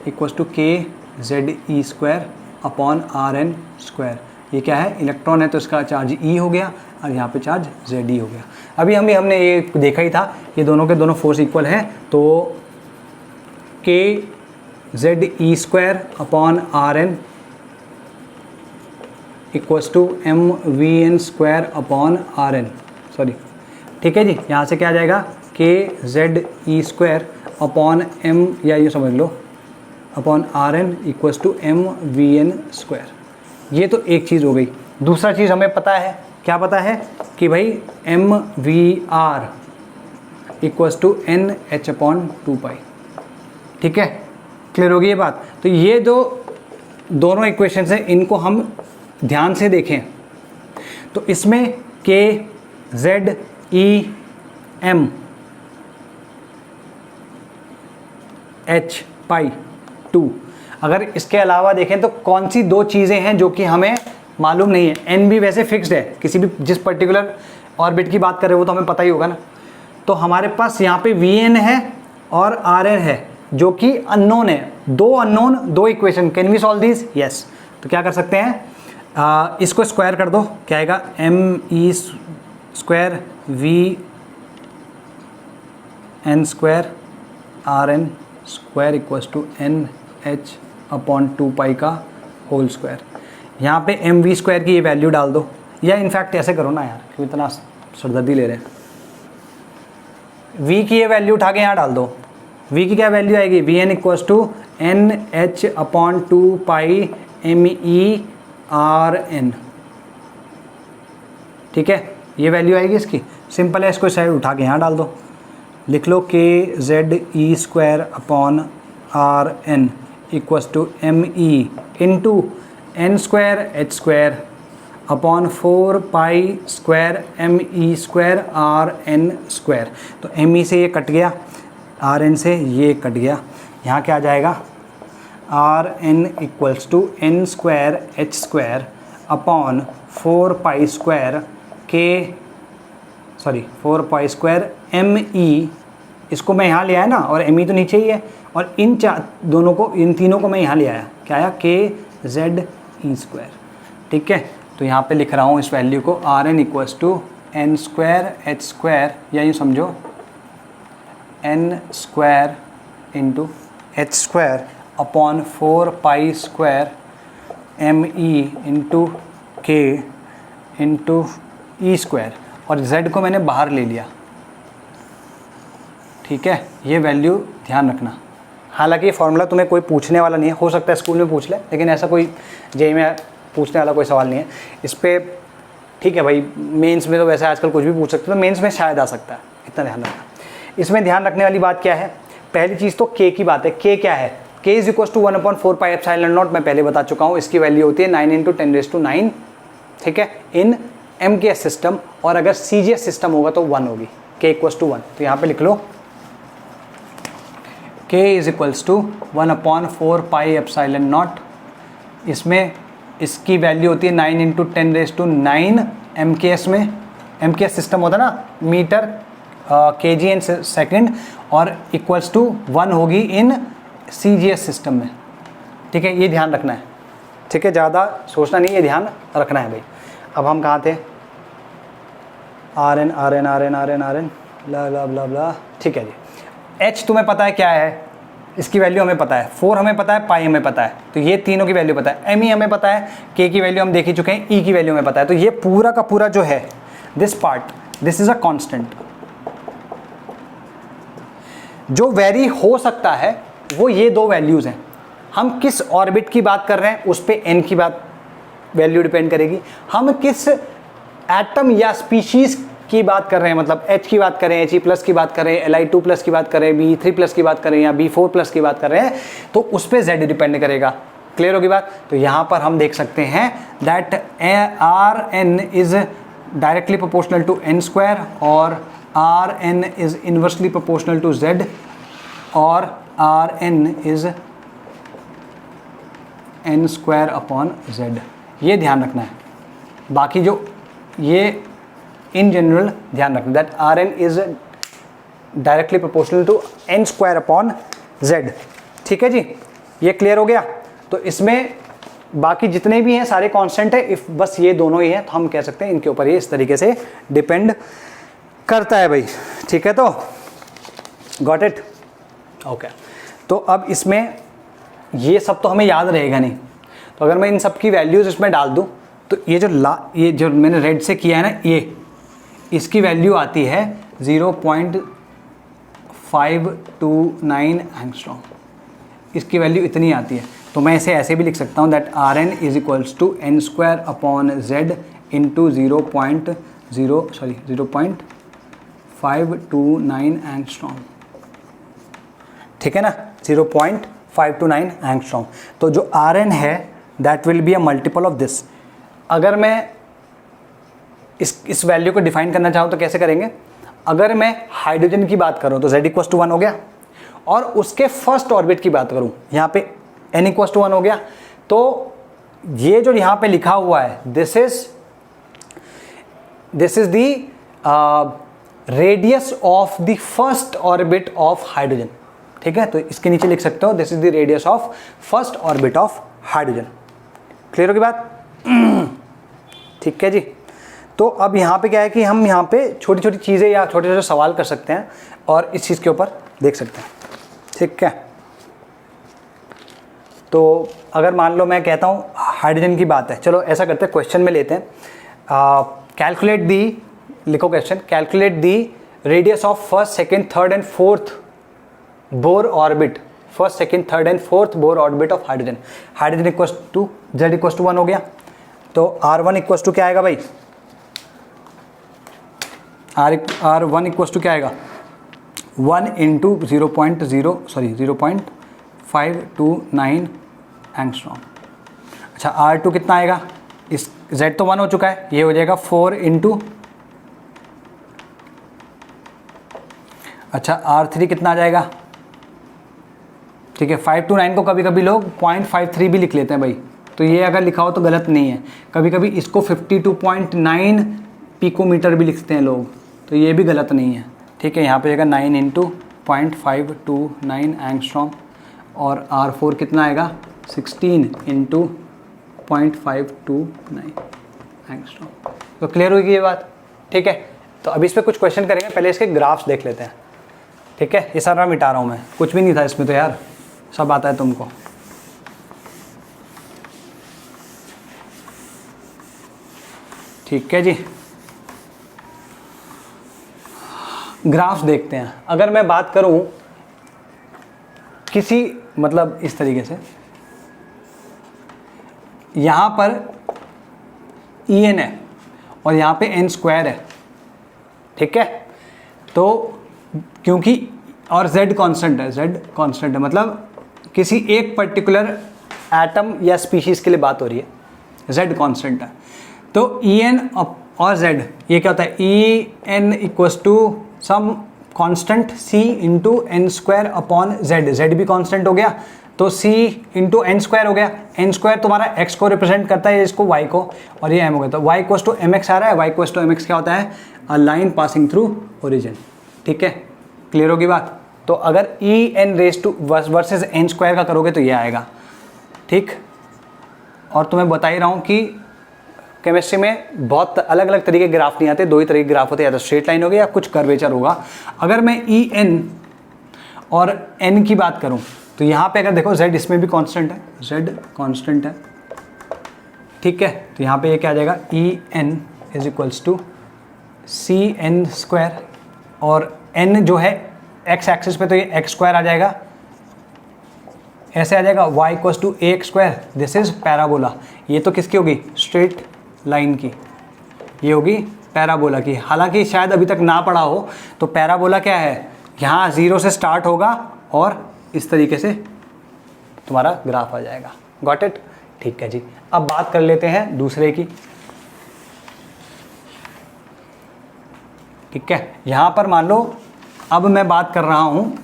equals to kZe square upon rn square. ये क्या है, इलेक्ट्रॉन है तो इसका चार्ज E हो गया और यहाँ पे चार्ज Ze हो गया। अभी हमने ये देखा ही था, ये दोनों के दोनों फोर्स इक्वल हैं, तो kZe square upon rn equals to mvn square upon rn, sorry. ठीक है जी, यहाँ से क्या आ जाएगा kZe स्क्वायर अपॉन m, या ये समझ लो upon rn equals to mvn square. ये तो एक चीज़ हो गई। दूसरा चीज़ हमें पता है, क्या पता है कि भाई mvr equals to nh upon 2π। ठीक है, क्लियर होगी ये बात। तो ये जो दोनों इक्वेशंस हैं इनको हम ध्यान से देखें तो इसमें kZe m h पाई 2, अगर इसके अलावा देखें तो कौन सी दो चीज़ें हैं जो कि हमें मालूम नहीं है। n भी वैसे फिक्स्ड है, किसी भी जिस पर्टिकुलर ऑर्बिट की बात कर रहे हो वो तो हमें पता ही होगा ना। तो हमारे पास यहाँ पे vn है और rn है जो कि अननोन है। दो अननोन, दो equation, can we solve this? Yes. तो क्या कर सकते हैं, इसको स्क्वायर कर दो, क्या आएगा me square vn square rn square equals to nh upon 2π का होल स्क्वायर। यहाँ पे mv स्क्वायर की ये वैल्यू डाल दो, या इनफैक्ट ऐसे करो ना यार, क्यों इतना सरदर्दी ले रहे हैं। v की ये वैल्यू उठा के यहाँ डाल दो। v की क्या वैल्यू आएगी, vn equals to nh upon 2π me rn। ठीक है, ये वैल्यू आएगी इसकी, सिंपल है। इसको साइड उठा के यहाँ डाल दो, लिख लो kZe square upon rn equals to me into n square h square upon 4π square me square rn square. तो me से ये कट गया, rn से ये कट गया, यहाँ क्या आ जाएगा rn equals to n square h square upon 4π square 4π square me, इसको मैं यहाँ ले आया ना, और me तो नीचे ही है, और इन दोनों को, इन तीनों को मैं यहाँ ले आया, क्या आया kZe स्क्वायर। ठीक है, तो यहाँ पे लिख रहा हूँ इस वैल्यू को rn equals to n square h square, या यूँ समझो n square into h square upon 4π² me into K into E², और z को मैंने बाहर ले लिया। ठीक है, ये वैल्यू ध्यान रखना। हालांकि ये फॉर्मूला तुम्हें कोई पूछने वाला नहीं है, हो सकता है स्कूल में पूछ ले, लेकिन ऐसा कोई जेईई में पूछने वाला कोई सवाल नहीं है इस पर। ठीक है भाई, मेंस में तो वैसे आजकल कुछ भी पूछ सकते हो, तो मेंस में शायद आ सकता है, इतना ध्यान रखना। इसमें ध्यान रखने वाली बात क्या है, पहली चीज़ तो के की बात है। के क्या है, के इज इक्वल टू 1/4πε0, मैं पहले बता चुका हूँ। इसकी वैल्यू होती है 9 × 10⁹, ठीक है, इन MKS सिस्टम, और अगर CGS सिस्टम होगा तो 1 होगी, के इक्वल टू 1। तो यहाँ पे लिख लो के इज इक्वल्स टू 1/4πε0। इसमें इसकी वैल्यू होती है 9 × 10⁹ MKS में, MKS सिस्टम होता है ना, मीटर kg इन सेकेंड, और इक्वल्स टू 1 होगी इन CGS सिस्टम में। ठीक है, ये ध्यान रखना है। ठीक है, ज़्यादा सोचना नहीं, ये ध्यान रखना है भाई। अब हम कहाँ थे, RN ला ब्ला। ठीक है जी, H तुम्हें पता है क्या है, इसकी वैल्यू हमें पता है, 4 हमें पता है, पाई हमें पता है, तो ये तीनों की वैल्यू पता है। ME हमें पता है, K की वैल्यू हम देख ही चुके हैं, E की वैल्यू हमें पता है। तो ये पूरा का पूरा जो है this part, this is a constant. जो वेरी हो सकता है वो ये दो वैल्यूज हैं। हम किस ऑर्बिट की बात कर रहे हैं उस पे n की बात वैल्यू डिपेंड करेगी। हम किस एटम या स्पीशीज की बात कर रहे हैं, मतलब H की बात करें, He+ की बात करें, Li2+ की बात करें, Be3+ की बात करें, या B4+ की बात कर रहे हैं, तो उस पर Z डिपेंड करेगा। क्लियर होगी बात। तो यहाँ पर हम देख सकते हैं that Rn is directly proportional to n², और Rn is inversely proportional to Z, और Rn इज n²/Z। ये ध्यान रखना है। बाकी जो ये इन जनरल ध्यान रखना, that Rn is directly proportional to n²/Z। ठीक है जी, ये क्लियर हो गया। तो इसमें बाकी जितने भी हैं सारे कांस्टेंट है, इफ बस ये दोनों ही हैं तो हम कह सकते हैं इनके ऊपर ये इस तरीके से डिपेंड करता है भाई। ठीक है, तो गॉट इट, ओके। तो अब इसमें ये सब तो हमें याद रहेगा नहीं, तो अगर मैं इन सब की वैल्यूज इसमें डाल दूं तो ये जो मैंने रेड से किया है ना, ये इसकी वैल्यू आती है 0.529 एंगस्ट्रॉम। इसकी वैल्यू इतनी आती है। तो मैं इसे ऐसे भी लिख सकता हूँ that Rn is equals to n²/Z into 0.529 angstrom. ठीक है ना, 0.529 एंगस्ट्रॉम। तो जो Rn है that will be a multiple of this. अगर मैं इस वैल्यू को डिफाइन करना चाहूँ तो कैसे करेंगे, अगर मैं हाइड्रोजन की बात करूँ तो Z = 1 हो गया, और उसके फर्स्ट ऑर्बिट की बात करूँ यहाँ पे n = 1 हो गया। तो ये जो यहाँ पे लिखा हुआ है this is the radius of the first orbit of hydrogen. ठीक है, तो इसके नीचे लिख सकते हो this is the radius of first orbit of hydrogen. Clear होगी बात। ठीक है जी। तो अब यहाँ पे क्या है कि हम यहाँ पे छोटी छोटी चीज़ें या छोटे छोटे सवाल कर सकते हैं और इस चीज़ के ऊपर देख सकते हैं। ठीक है, तो अगर मान लो मैं कहता हूँ हाइड्रोजन की बात है, चलो ऐसा करते हैं क्वेश्चन में लेते हैं। कैलकुलेट दी, लिखो question, calculate the radius of first, second, third and fourth Bohr orbit, first, second, third and fourth Bohr orbit of hydrogen. Hydrogen equals to Z = 1 हो गया। तो R1 इक्वल्स टू क्या आएगा भाई, R1 इक्वल्स टू क्या आएगा 1 × 0.529 angstrom. अच्छा, R2 कितना आएगा, इस Z तो 1 हो चुका है, ये हो जाएगा 4 × अच्छा R3 कितना आ जाएगा। ठीक है, 529 को कभी कभी लोग 0.53 भी लिख लेते हैं भाई, तो ये अगर लिखा हो तो गलत नहीं है। कभी कभी इसको 52.9 पिकोमीटर भी लिखते हैं लोग, तो ये भी गलत नहीं है। ठीक है, यहाँ पे आएगा 9 × 0.529 एंगस्ट्रॉम, और R4 कितना आएगा 16 × 0.529 एंगस्ट्रॉम। तो क्लियर होगी ये बात। ठीक है, तो अभी इस पर कुछ क्वेश्चन करेंगे, पहले इसके ग्राफ्स देख लेते हैं। ठीक है, ये सारा मिटा रहा हूँ मैं, कुछ भी नहीं था इसमें तो यार, सब आता है तुमको। ठीक है जी, ग्राफ्स देखते हैं। अगर मैं बात करूं किसी मतलब इस तरीके से, यहाँ पर En है और यहाँ पे n स्क्वायर है, ठीक है। तो क्योंकि और z कांस्टेंट है, z कांस्टेंट है मतलब किसी एक पर्टिकुलर एटम या स्पीशीज के लिए बात हो रही है, z कांस्टेंट है। तो En और z ये क्या होता है, En equals to some constant c into n square upon z, z भी कांस्टेंट हो गया तो c इंटू एन स्क्वायर हो गया। एन स्क्वायर तुम्हारा x को रिप्रेजेंट करता है, इसको y को, और ये m हो गया। तो y इक्वल्स टू mx आ रहा है, y इक्वल्स टू mx क्या होता है, a line passing through origin. ठीक है, क्लियर होगी बात। तो अगर En raise to versus n square का करोगे तो ये आएगा, ठीक। और तुम्हें बता ही रहा हूँ कि केमिस्ट्री में बहुत अलग अलग तरीके के ग्राफ नहीं आते, दो ही तरीके के ग्राफ होते हैं, या तो स्ट्रेट लाइन होगी या कुछ कर्वेचर होगा। अगर मैं En और n की बात करूं तो यहाँ पे अगर देखो z इसमें भी कांस्टेंट है, z कांस्टेंट है, ठीक है। तो यहाँ पे ये क्या आ जाएगा, En is equals to c n square, और n जो है x एक्सिस पे तो ये x स्क्वायर आ जाएगा, ऐसे आ जाएगा y equals to a square. This is parabola. ये तो किसकी होगी, स्ट्रेट लाइन की, ये होगी पैराबोला की। हालांकि शायद अभी तक ना पढ़ा हो, तो पैराबोला क्या है, यहाँ 0 से स्टार्ट होगा और इस तरीके से तुम्हारा ग्राफ आ जाएगा। गॉट इट, ठीक है जी। अब बात कर लेते हैं दूसरे की, ठीक है। यहाँ पर मान लो अब मैं बात कर रहा हूँ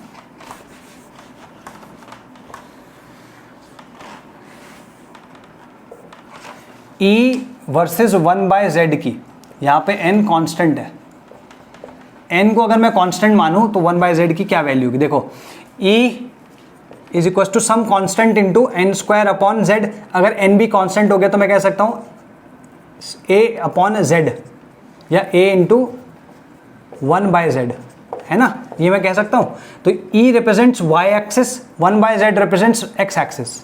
E वर्सेस 1/z की। यहाँ पे n कांस्टेंट है, n को अगर मैं कांस्टेंट मानूं तो 1/z की क्या वैल्यू होगी, देखो E is equal to some constant into n square upon z। अगर n भी कांस्टेंट हो गया तो मैं कह सकता हूँ a अपॉन z या a इंटू 1/z, है ना, ये मैं कह सकता हूँ। तो E represents y axis, 1/z represents x axis,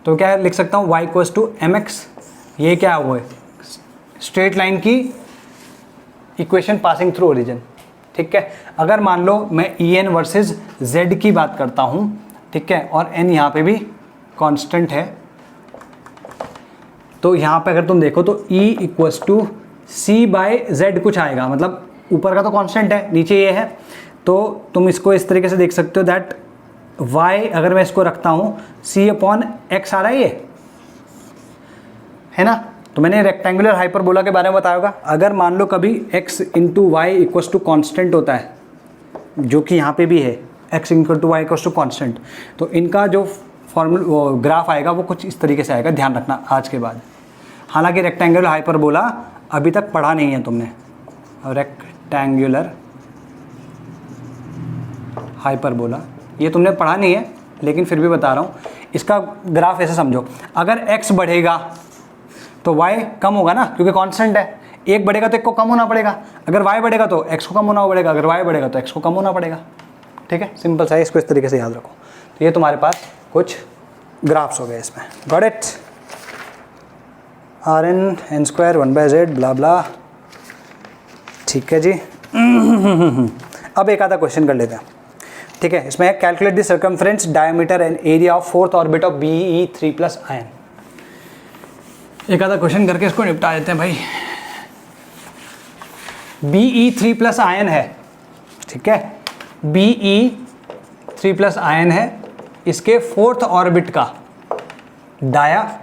तो क्या लिख सकता हूँ, y इक्वल्स टू mx। ये क्या हुआ है, स्ट्रेट लाइन की इक्वेशन पासिंग थ्रू ओरिजिन, ठीक है। अगर मान लो मैं En वर्सेस z की बात करता हूँ, ठीक है, और n यहाँ पे भी कांस्टेंट है, तो यहाँ पे अगर तुम देखो तो E इक्वल्स टू c/z कुछ आएगा, मतलब ऊपर का तो कांस्टेंट है, नीचे ये है, तो तुम इसको इस तरीके से देख सकते हो दैट y अगर मैं इसको रखता हूँ c अपॉन x आ रहा है, ये है ना। तो मैंने रेक्टेंगुलर हाइपरबोला के बारे में बताया होगा। अगर मान लो कभी x into y equals to constant होता है, जो कि यहाँ पे भी है x equal to y equals to constant, तो इनका जो फॉर्मूला ग्राफ आएगा वो कुछ इस तरीके से आएगा, ध्यान रखना आज के बाद। हालांकि रेक्टेंगुलर हाइपरबोला अभी तक पढ़ा नहीं है तुमने, रेक्टेंगुलर हाइपरबोला ये तुमने पढ़ा नहीं है, लेकिन फिर भी बता रहा हूँ। इसका ग्राफ ऐसे समझो, अगर x बढ़ेगा तो y कम होगा ना, क्योंकि कांस्टेंट है। एक बढ़ेगा तो एक को कम होना पड़ेगा, अगर y बढ़ेगा तो x को कम होना पड़ेगा, अगर y बढ़ेगा तो x को कम होना पड़ेगा, ठीक है। सिंपल सा है, इसको इस तरीके से याद रखो। तो ये तुम्हारे पास कुछ ग्राफ्स हो गए इसमें, got it. Rn n square 1/z ब्ला ब्ला, ठीक है जी। अब एक आधा क्वेश्चन कर लेते हैं, ठीक है। इसमें calculate the circumference, diameter and area of fourth orbit of Be3+ ion. एक आधा क्वेश्चन करके इसको निपटा देते हैं भाई। Be3+ आयन है, ठीक है, Be3+ आयन है, इसके फोर्थ ऑर्बिट का डाया,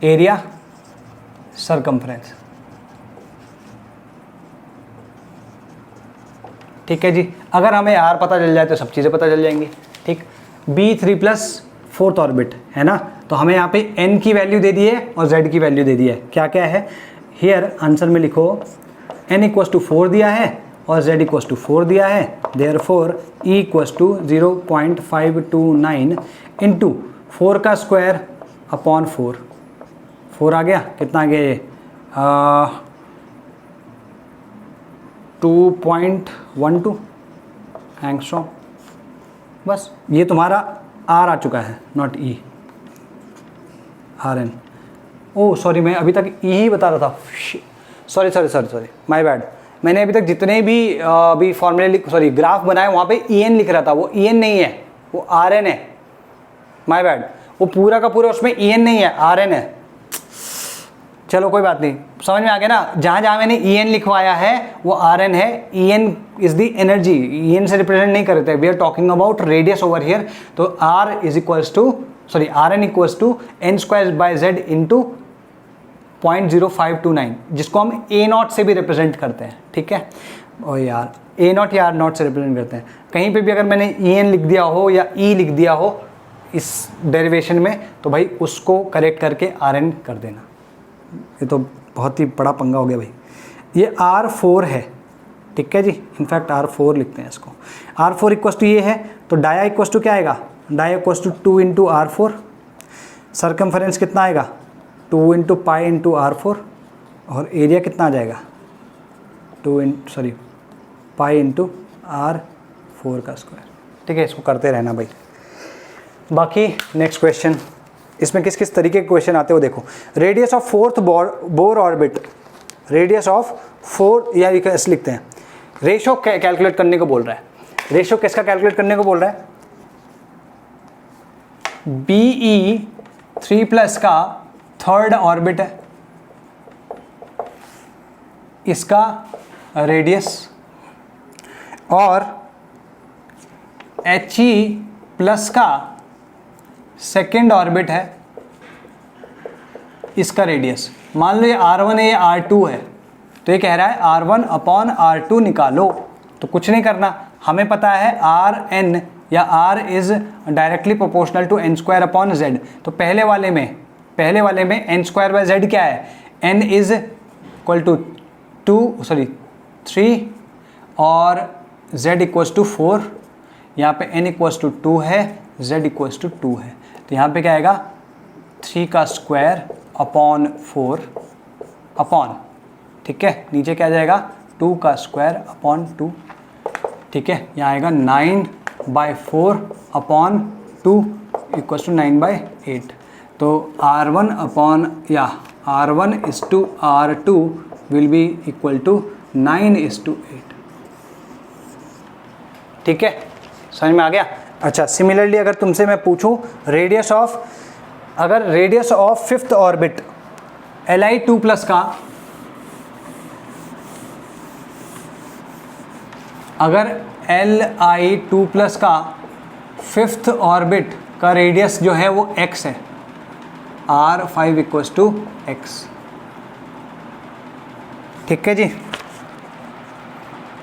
एरिया, सर्कमफ्रेंस, ठीक है जी। अगर हमें आर पता चल जाए तो सब चीज़ें पता चल जाएंगी, ठीक। Be3+ फोर्थ ऑर्बिट है ना, तो हमें यहाँ पे n की वैल्यू दे दी है और z की वैल्यू दे दी है। क्या क्या है हियर, आंसर में लिखो n इक्वल्स टू 4 दिया है और z इक्वल्स टू 4 दिया है, therefore E equals to 0.529 into 4 का स्क्वायर अपॉन 4 आ गया, कितना आ गया ये 2.12 एंगस्ट्रॉम। बस ये तुम्हारा R आ चुका है, not E, Rn। Oh sorry, मैं अभी तक ई ही बता रहा था, सॉरी माय बैड। मैंने अभी तक जितने भी अभी फॉर्मूले सॉरी ग्राफ बनाए वहाँ पे ई एन लिख रहा था, वो ई एन नहीं है, वो आर एन है, माय बैड। वो पूरा का पूरा उसमें ई एन नहीं है, आर एन है। चलो कोई बात नहीं, समझ में आ गया ना। जहाँ जहाँ मैंने ई एन लिखवाया है वो आर एन है। E N is the energy, E N से रिप्रेजेंट नहीं करते, we are talking about radius over here. तो R is equals to sorry R N equals to N square by Z into 0.0529, जिसको हम ए not से भी represent करते हैं, ठीक है। और यार ए नॉट या आर नॉट से रिप्रेजेंट करते हैं। कहीं पे भी अगर मैंने ई एन लिख दिया हो या ई लिख दिया हो इस डेरिवेशन में, तो भाई उसको करेक्ट करके आर एन कर देना। ये तो बहुत ही बड़ा पंगा हो गया भाई। ये R4 है, ठीक है जी, इनफैक्ट R4 लिखते हैं इसको। R4 इक्वस टू ये है, तो डाया इक्वस टू क्या आएगा, डाया equals to 2 into R4। Circumference कितना आएगा, 2 इंटू पाई इंटू R4। और एरिया कितना आ जाएगा, पाई इंटू R4 का स्क्वायर, ठीक है। इसको करते रहना भाई। बाकी नेक्स्ट क्वेश्चन, इसमें किस किस तरीके के क्वेश्चन आते हो देखो। Radius of fourth Bohr orbit, radius of fourth, या ऐसे लिखते हैं, रेशो कैलकुलेट करने को बोल रहा है। रेशो किसका कैलकुलेट करने को बोल रहा है, BE3+ का थर्ड ऑर्बिट है, इसका रेडियस, और HE+ का सेकेंड ऑर्बिट है, इसका रेडियस। मान लो ये R1 है, ये R2 है, तो ये कह रहा है R1/R2 निकालो। तो कुछ नहीं करना, हमें पता है Rn या R is directly proportional to n²/z। तो पहले वाले में n²/z क्या है, n इज इक्वल टू 3 और z इक्वल्स टू 4। यहाँ पे n इक्वल्स टू 2 है, z इक्वल्स टू 2 है। तो यहाँ पे क्या आएगा, 3 का स्क्वायर अपॉन 4 अपॉन, ठीक है, नीचे क्या जाएगा 2 का स्क्वायर अपॉन 2, ठीक है। यहाँ आएगा 9/4 अपॉन 2 इक्वल्स टू 9/8। तो R1 is to R2 will be equal to 9:8, ठीक है, समझ में आ गया। अच्छा, सिमिलरली अगर तुमसे मैं पूछूं radius of fifth orbit Li2+ का, अगर Li2+ का फिफ्थ ऑर्बिट का रेडियस जो है वो x है, R5 इक्वल्स टू x, ठीक है जी,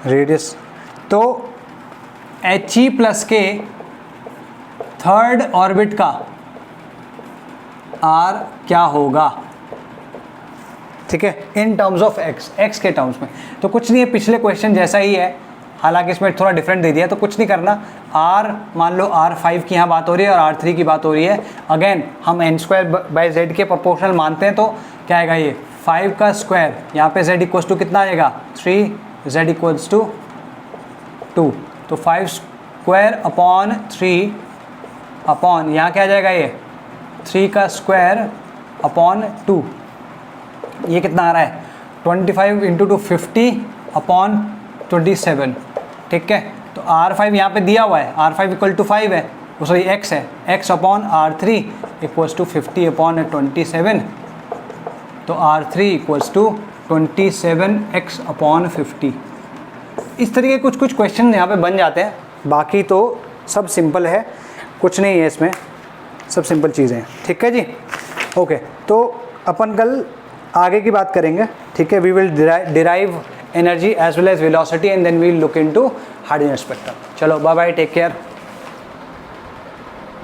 रेडियस। तो He+ के थर्ड ऑर्बिट का R क्या होगा, ठीक है, इन टर्म्स ऑफ x के टर्म्स में। तो कुछ नहीं है, पिछले क्वेश्चन जैसा ही है, हालांकि इसमें थोड़ा डिफरेंट दे दिया। तो कुछ नहीं करना, R मान लो R5 की यहाँ बात हो रही है और R3 की बात हो रही है। अगेन हम n²/z के प्रोपोर्शनल मानते हैं, तो क्या आएगा, ये 5 का स्क्वायर, यहाँ पे z इक्वल्स टू कितना आएगा 3, z इक्वल्स टू 2। तो 5 स्क्वायर अपॉन 3 अपॉन यहाँ क्या आ जाएगा, ये 3 का स्क्वायर अपॉन 2, ये कितना आ रहा है 25 इंटू 2 50 अपॉन 27, ठीक है। तो R5 यहाँ पे दिया हुआ है, R5 इक्वल टू 5 है, सॉरी x है, x upon R3 equals to 50 upon 27। तो R3 equals to 27x upon 50। इस तरीके कुछ क्वेश्चन यहाँ पे बन जाते हैं। बाकी तो सब सिंपल है, कुछ नहीं है इसमें, सब सिंपल चीज़ें हैं, ठीक है जी। ओके, तो अपन कल आगे की बात करेंगे, ठीक है। We will derive energy as well as velocity and then we will look into hydrogen spectrum. चलो बाय बाय, टेक केयर।